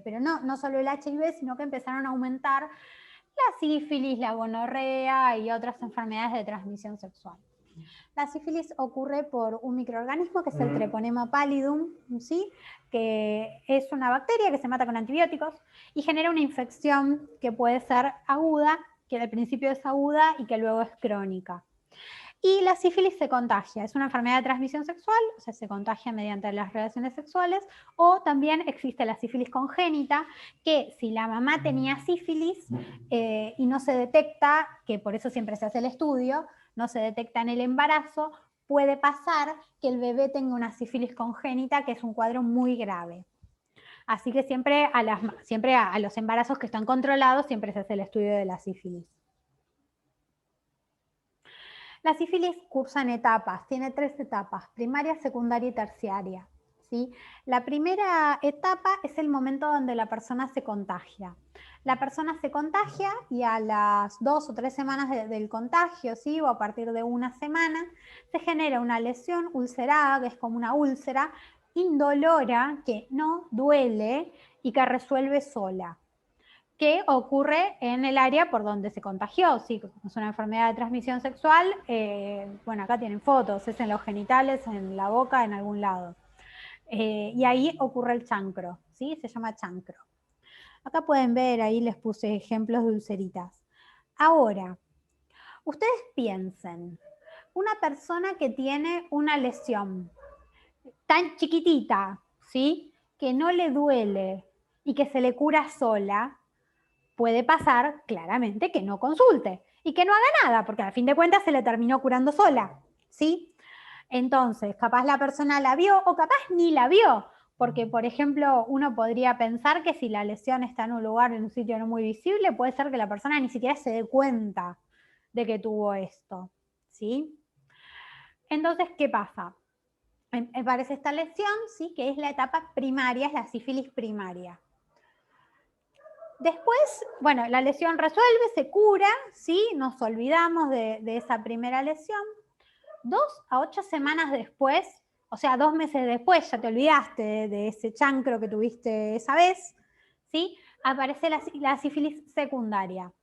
pero no solo el HIV, sino que empezaron a aumentar la sífilis, la gonorrea y otras enfermedades de transmisión sexual. La sífilis ocurre por un microorganismo que es el Treponema pallidum, ¿sí? Que es una bacteria que se mata con antibióticos y genera una infección que puede ser aguda, que al principio es aguda y que luego es crónica. Y la sífilis se contagia, es una enfermedad de transmisión sexual, o sea, se contagia mediante las relaciones sexuales, o también existe la sífilis congénita, que si la mamá tenía sífilis y no se detecta, que por eso siempre se hace el estudio, no se detecta en el embarazo, puede pasar que el bebé tenga una sífilis congénita, que es un cuadro muy grave. Así que siempre a los embarazos que están controlados, siempre se hace el estudio de la sífilis. La sífilis cursa en etapas, tiene 3 etapas, primaria, secundaria y terciaria, ¿sí? La primera etapa es el momento donde la persona se contagia. la persona se contagia y a las 2 o 3 semanas del contagio, ¿sí? O a partir de una semana, se genera una lesión ulcerada, que es como una úlcera, indolora, que no duele y que resuelve sola, que ocurre en el área por donde se contagió. Sí, es una enfermedad de transmisión sexual, bueno, acá tienen fotos, es en los genitales, en la boca, en algún lado. Y ahí ocurre el chancro, ¿sí? Se llama chancro. Acá pueden ver, ahí les puse ejemplos de ulceritas. Ahora, ustedes piensen, una persona que tiene una lesión tan chiquitita, ¿sí? Que no le duele y que se le cura sola, puede pasar claramente que no consulte y que no haga nada, porque al fin de cuentas se le terminó curando sola, ¿sí? Entonces, capaz la persona la vio o capaz ni la vio, porque, por ejemplo, uno podría pensar que si la lesión está en un lugar, en un sitio no muy visible, puede ser que la persona ni siquiera se dé cuenta de que tuvo esto, ¿sí? Entonces, ¿qué pasa? Aparece esta lesión, ¿sí? Que es la etapa primaria, es la sífilis primaria. Después, bueno, la lesión resuelve, se cura, ¿sí? Nos olvidamos de esa primera lesión. 2 a 8 semanas después, o sea, 2 meses después, ya te olvidaste de ese chancro que tuviste esa vez, ¿sí? Aparece la sífilis secundaria.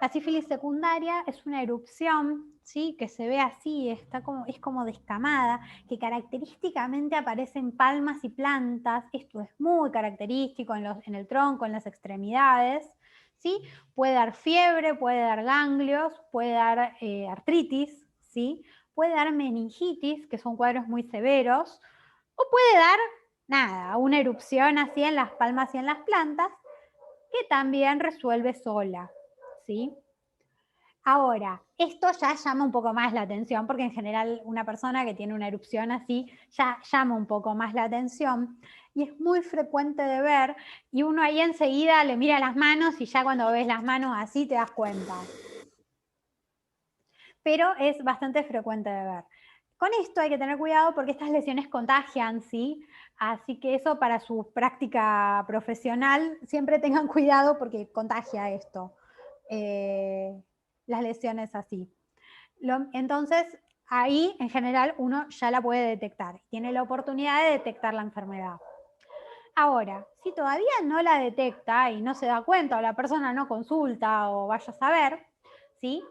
La sífilis secundaria es una erupción, ¿sí? Que se ve así, es como descamada, que característicamente aparece en palmas y plantas. Esto es muy característico en el tronco, en las extremidades, ¿sí? Puede dar fiebre, puede dar ganglios, puede dar artritis, ¿sí? Puede dar meningitis, que son cuadros muy severos, o puede dar, nada, una erupción así en las palmas y en las plantas, que también resuelve sola, ¿sí? Ahora, esto ya llama un poco más la atención, porque en general una persona que tiene una erupción así ya llama un poco más la atención, y es muy frecuente de ver, y uno ahí enseguida le mira las manos y ya cuando ves las manos así te das cuenta. Pero es bastante frecuente de ver. Con esto hay que tener cuidado porque estas lesiones contagian, ¿sí? Así que eso para su práctica profesional, siempre tengan cuidado porque contagia esto, las lesiones así. Entonces, ahí en general uno ya la puede detectar, tiene la oportunidad de detectar la enfermedad. Ahora, si todavía no la detecta y no se da cuenta o la persona no consulta o vaya a saber, ¿sí?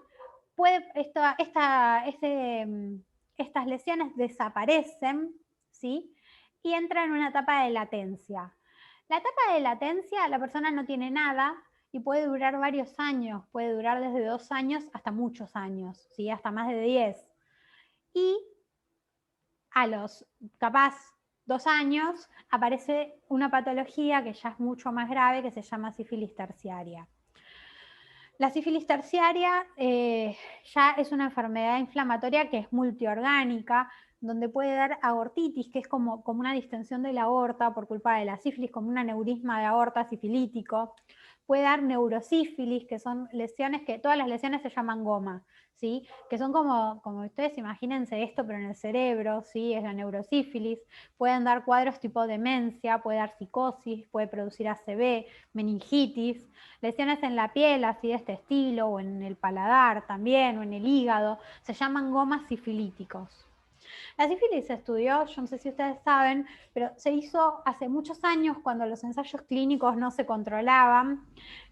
Estas lesiones desaparecen, ¿sí? Y entra en una etapa de latencia. La etapa de latencia, la persona no tiene nada y puede durar varios años, puede durar desde 2 años hasta muchos años, ¿sí? Hasta más de 10. Y a los, capaz, 2 años, aparece una patología que ya es mucho más grave, que se llama sífilis terciaria. La sífilis terciaria ya es una enfermedad inflamatoria que es multiorgánica, donde puede dar aortitis, que es como una distensión de la aorta por culpa de la sífilis, como un aneurisma de aorta sifilítico. Puede dar neurosífilis, que son lesiones que todas las lesiones se llaman goma, ¿sí? Que son como ustedes imagínense esto, pero en el cerebro, ¿sí? Es la neurosífilis. Pueden dar cuadros tipo demencia, puede dar psicosis, puede producir ACV, meningitis, lesiones en la piel, así de este estilo, o en el paladar también, o en el hígado, se llaman gomas sifilíticos. La sífilis se estudió, yo no sé si ustedes saben, pero se hizo hace muchos años cuando los ensayos clínicos no se controlaban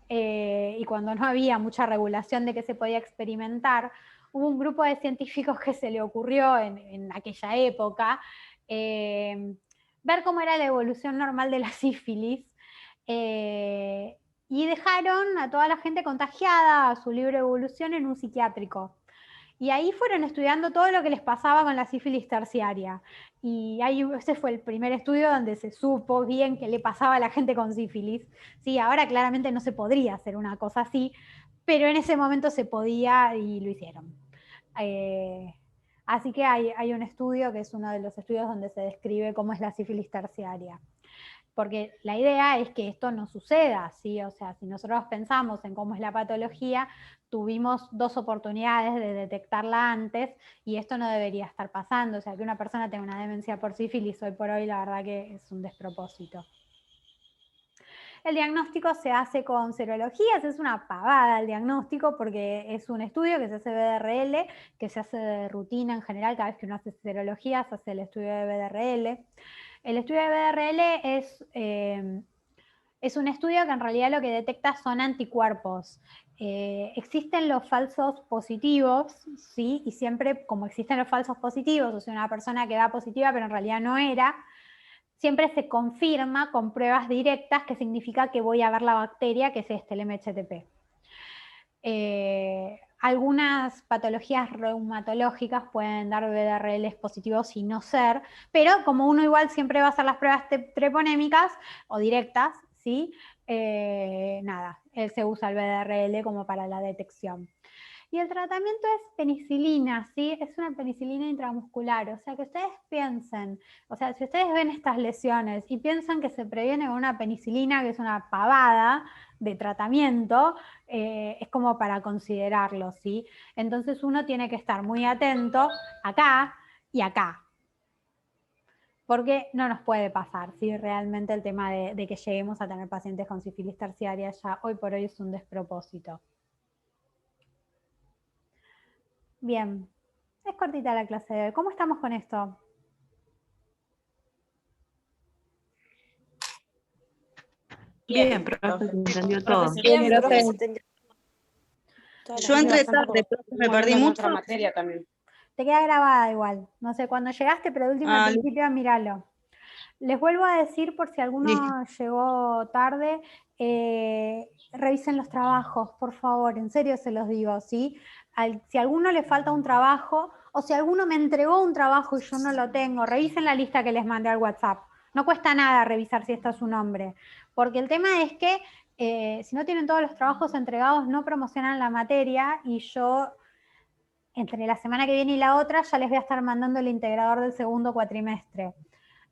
y cuando no había mucha regulación de qué se podía experimentar. Hubo un grupo de científicos que se le ocurrió en aquella época ver cómo era la evolución normal de la sífilis y dejaron a toda la gente contagiada a su libre evolución en un psiquiátrico. Y ahí fueron estudiando todo lo que les pasaba con la sífilis terciaria. Y ese fue el primer estudio donde se supo bien qué le pasaba a la gente con sífilis. Sí, ahora claramente no se podría hacer una cosa así, pero en ese momento se podía y lo hicieron. Así que hay un estudio que es uno de los estudios donde se describe cómo es la sífilis terciaria. Porque la idea es que esto no suceda, ¿sí? O sea, si nosotros pensamos en cómo es la patología, tuvimos 2 oportunidades de detectarla antes y esto no debería estar pasando. O sea, que una persona tenga una demencia por sífilis hoy por hoy, la verdad que es un despropósito. El diagnóstico se hace con serologías, es una pavada el diagnóstico porque es un estudio que se hace BDRL, que se hace de rutina en general, cada vez que uno hace serologías, hace el estudio de BDRL. El estudio de BDRL es un estudio que en realidad lo que detecta son anticuerpos. Existen los falsos positivos, ¿sí? Y siempre, como existen los falsos positivos, o sea, una persona que da positiva pero en realidad no era, siempre se confirma con pruebas directas, que significa que voy a ver la bacteria, que es el MHTP. Algunas patologías reumatológicas pueden dar BDRLs positivos y no ser, pero como uno igual siempre va a hacer las pruebas treponémicas o directas, ¿sí? Nada, se usa el BDRL como para la detección. Y el tratamiento es penicilina, ¿sí? Es una penicilina intramuscular, o sea que ustedes piensen, o sea, si ustedes ven estas lesiones y piensan que se previene con una penicilina, que es una pavada de tratamiento, es como para considerarlo, ¿sí? Entonces uno tiene que estar muy atento acá y acá, porque no nos puede pasar, ¿sí? Realmente el tema de que lleguemos a tener pacientes con sífilis terciaria ya hoy por hoy es un despropósito. Bien, es cortita la clase de hoy. ¿Cómo estamos con esto? Bien, profe, se entendió todo. Bien, profe. Yo entré tarde, profe, me perdí mucho. materia también. Te queda grabada igual. No sé cuándo llegaste, pero de último al principio míralo. Les vuelvo a decir, por si alguno llegó tarde, revisen los trabajos, por favor, en serio se los digo, ¿sí? Si a alguno le falta un trabajo, o si alguno me entregó un trabajo y yo no lo tengo, revisen la lista que les mandé al WhatsApp. No cuesta nada revisar si está su nombre, porque el tema es que si no tienen todos los trabajos entregados, no promocionan la materia, y yo, entre la semana que viene y la otra, ya les voy a estar mandando el integrador del segundo cuatrimestre.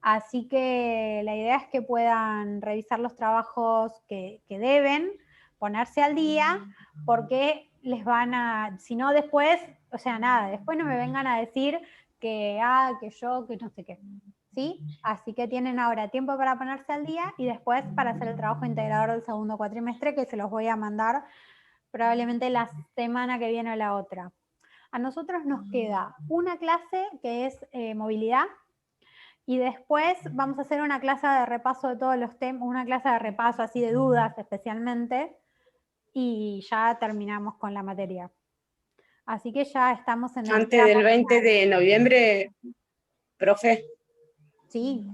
Así que la idea es que puedan revisar los trabajos que deben, ponerse al día, porque les van a, si no después, o sea, nada, después no me vengan a decir que yo, que no sé qué, ¿sí? Así que tienen ahora tiempo para ponerse al día y después para hacer el trabajo integrador del segundo cuatrimestre, que se los voy a mandar probablemente la semana que viene o la otra. A nosotros nos queda una clase que es movilidad, y después vamos a hacer una clase de repaso de todos los temas, una clase de repaso así de dudas especialmente, y ya terminamos con la materia. Así que ya estamos en el Antes del 20 de noviembre, profe. Sí.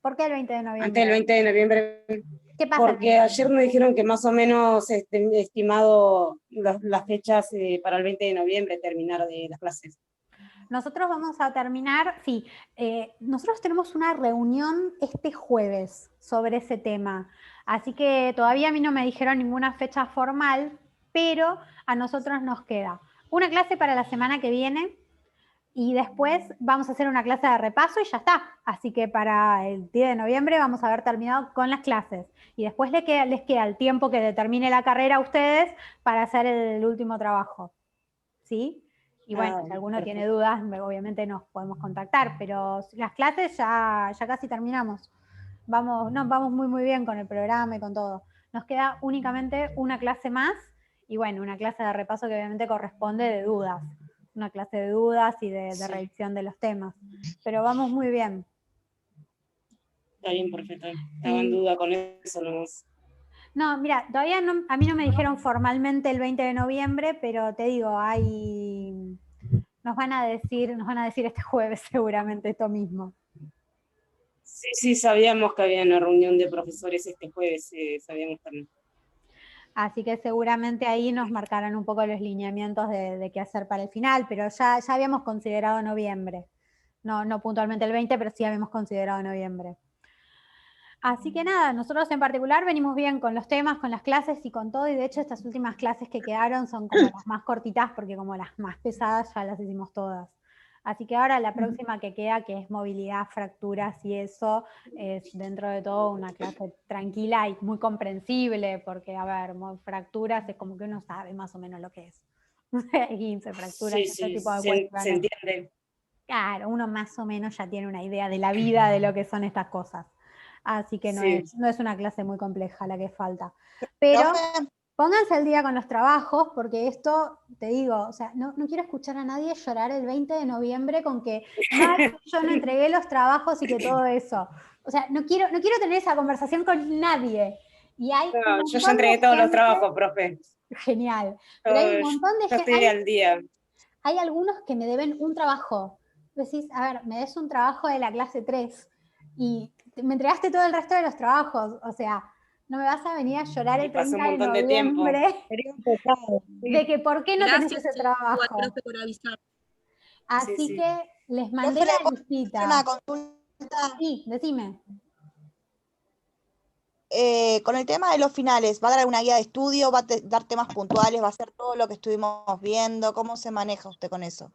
¿Por qué el 20 de noviembre? Antes del 20 de noviembre. ¿Qué pasa? Porque ayer me dijeron que más o menos estimado las fechas para el 20 de noviembre terminar de las clases. Nosotros vamos a terminar, sí, nosotros tenemos una reunión este jueves sobre ese tema, así que todavía a mí no me dijeron ninguna fecha formal, pero a nosotros nos queda una clase para la semana que viene y después vamos a hacer una clase de repaso y ya está. Así que para el 10 de noviembre vamos a haber terminado con las clases y después les queda el tiempo que determine la carrera a ustedes para hacer el último trabajo, ¿sí? Y bueno, si alguno tiene dudas, obviamente nos podemos contactar, pero las clases ya casi terminamos. Vamos muy, muy bien con el programa y con todo. Nos queda únicamente una clase más, y bueno, una clase de repaso que obviamente corresponde de dudas. Una clase de dudas y de revisión de los temas. Pero vamos muy bien. Está bien, perfecto. Estaba en duda con eso nomás. No, mira, todavía no, a mí no me dijeron formalmente el 20 de noviembre, pero te digo, nos van a decir este jueves seguramente esto mismo. Sí, sabíamos que había una reunión de profesores este jueves, sabíamos también. Así que seguramente ahí nos marcarán un poco los lineamientos de qué hacer para el final, pero ya habíamos considerado noviembre. No puntualmente el 20, pero sí habíamos considerado noviembre. Así que nada, nosotros en particular venimos bien con los temas, con las clases y con todo, y de hecho estas últimas clases que quedaron son como las más cortitas, porque como las más pesadas ya las hicimos todas. Así que ahora la próxima que queda, que es movilidad, fracturas y eso, es dentro de todo una clase tranquila y muy comprensible, porque a ver, fracturas es como que uno sabe más o menos lo que es. 15 fracturas, ese tipo de cuestiones. Se entiende. Claro, uno más o menos ya tiene una idea de la vida, de lo que son estas cosas. así que no, Sí. no es una clase muy compleja la que falta. Pero Profe, pónganse al día con los trabajos, porque esto, te digo, o sea, no quiero escuchar a nadie llorar el 20 de noviembre con que "Ay, yo no entregué los trabajos y que todo eso". O sea, no quiero tener esa conversación con nadie. Y hay No, un yo ya montón de entregué todos los gente- trabajos, profe. Genial. Pero hay un montón de Yo gente. estoy al día. Hay algunos que me deben un trabajo. Decís, a ver, me des un trabajo de la clase 3 y me entregaste todo el resto de los trabajos. O sea, no me vas a venir a llorar el Pasó un 30 de montón de tiempo. noviembre Sería un pecado. Sí. de que por qué no tenés Gracias, ese trabajo. profe, por avisar. Así Sí, sí. que les mandé profe, ¿le la puedo hacer listita. una consulta? Sí, decime. Con el tema de los finales, ¿va a dar alguna guía de estudio? ¿Va a dar temas puntuales? ¿Va a hacer todo lo que estuvimos viendo? ¿Cómo se maneja usted con eso?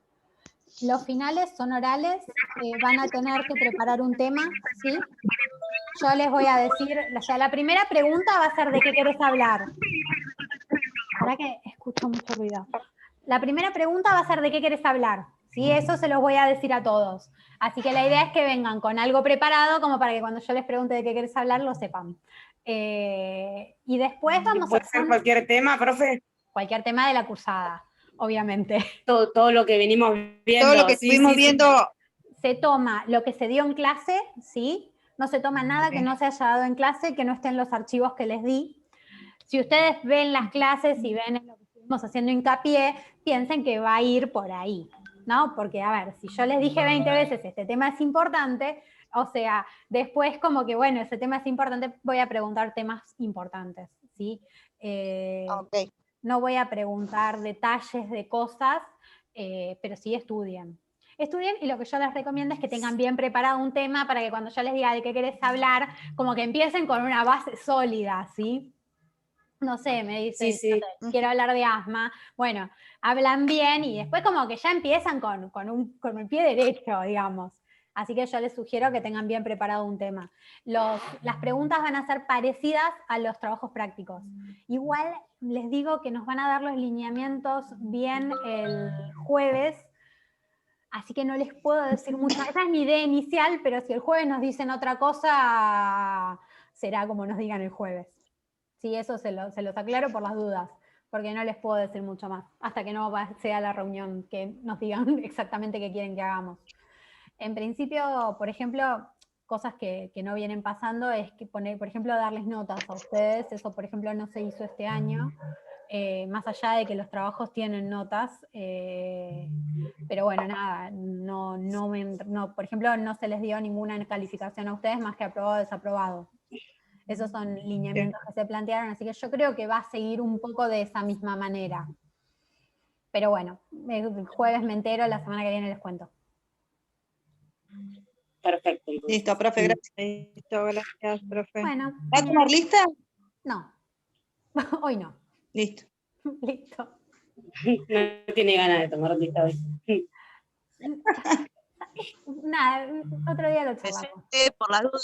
Los finales son orales, van a tener que preparar un tema, ¿sí? Yo les voy a decir, o sea, la primera pregunta va a ser ¿de qué querés hablar? ¿Verdad que escucho mucho ruido? La primera pregunta va a ser ¿de qué querés hablar? ¿Sí? Eso se los voy a decir a todos. Así que la idea es que vengan con algo preparado como para que cuando yo les pregunte de qué querés hablar lo sepan. Y después vamos a ¿Puede ser hacer cualquier tema, profe? cualquier tema de la cursada, obviamente. Todo lo que venimos viendo. Todo lo que sí, estuvimos sí, sí. viendo, Se toma lo que se dio en clase, ¿sí? No se toma nada que no se haya dado en clase, que no esté en los archivos que les di. Si ustedes ven las clases y ven en lo que estuvimos haciendo hincapié, piensen que va a ir por ahí, ¿no? Porque, a ver, si yo les dije 20 veces este tema es importante, o sea, después como que, bueno, ese tema es importante, voy a preguntar temas importantes, ¿sí? Ok. No voy a preguntar detalles de cosas, pero sí estudien. Estudien y lo que yo les recomiendo es que tengan bien preparado un tema para que cuando yo les diga de qué querés hablar, como que empiecen con una base sólida, ¿sí? No sé, me dicen, Sí, sí. no sé, quiero hablar de asma. Bueno, hablan bien y después como que ya empiezan con el pie derecho, digamos. Así que yo les sugiero que tengan bien preparado un tema. Las preguntas van a ser parecidas a los trabajos prácticos. Igual les digo que nos van a dar los lineamientos bien el jueves, así que no les puedo decir mucho. Esa es mi idea inicial, pero si el jueves nos dicen otra cosa, será como nos digan el jueves. Sí, eso se los aclaro por las dudas, porque no les puedo decir mucho más, hasta que no sea la reunión que nos digan exactamente qué quieren que hagamos. En principio, por ejemplo, cosas que no vienen pasando es que por ejemplo, darles notas a ustedes, eso por ejemplo no se hizo este año, más allá de que los trabajos tienen notas, pero bueno, nada, por ejemplo, no se les dio ninguna calificación a ustedes más que aprobado o desaprobado. Esos son lineamientos que se plantearon, así que yo creo que va a seguir un poco de esa misma manera. Pero bueno, el jueves me entero, la semana que viene les cuento. Perfecto. listo, profe, gracias. Listo, gracias, profe. Bueno, ¿Va a tomar lista? no, hoy no. Listo. Listo. No tiene ganas de tomar lista hoy. Nada, otro día lo charlamos. Por la duda,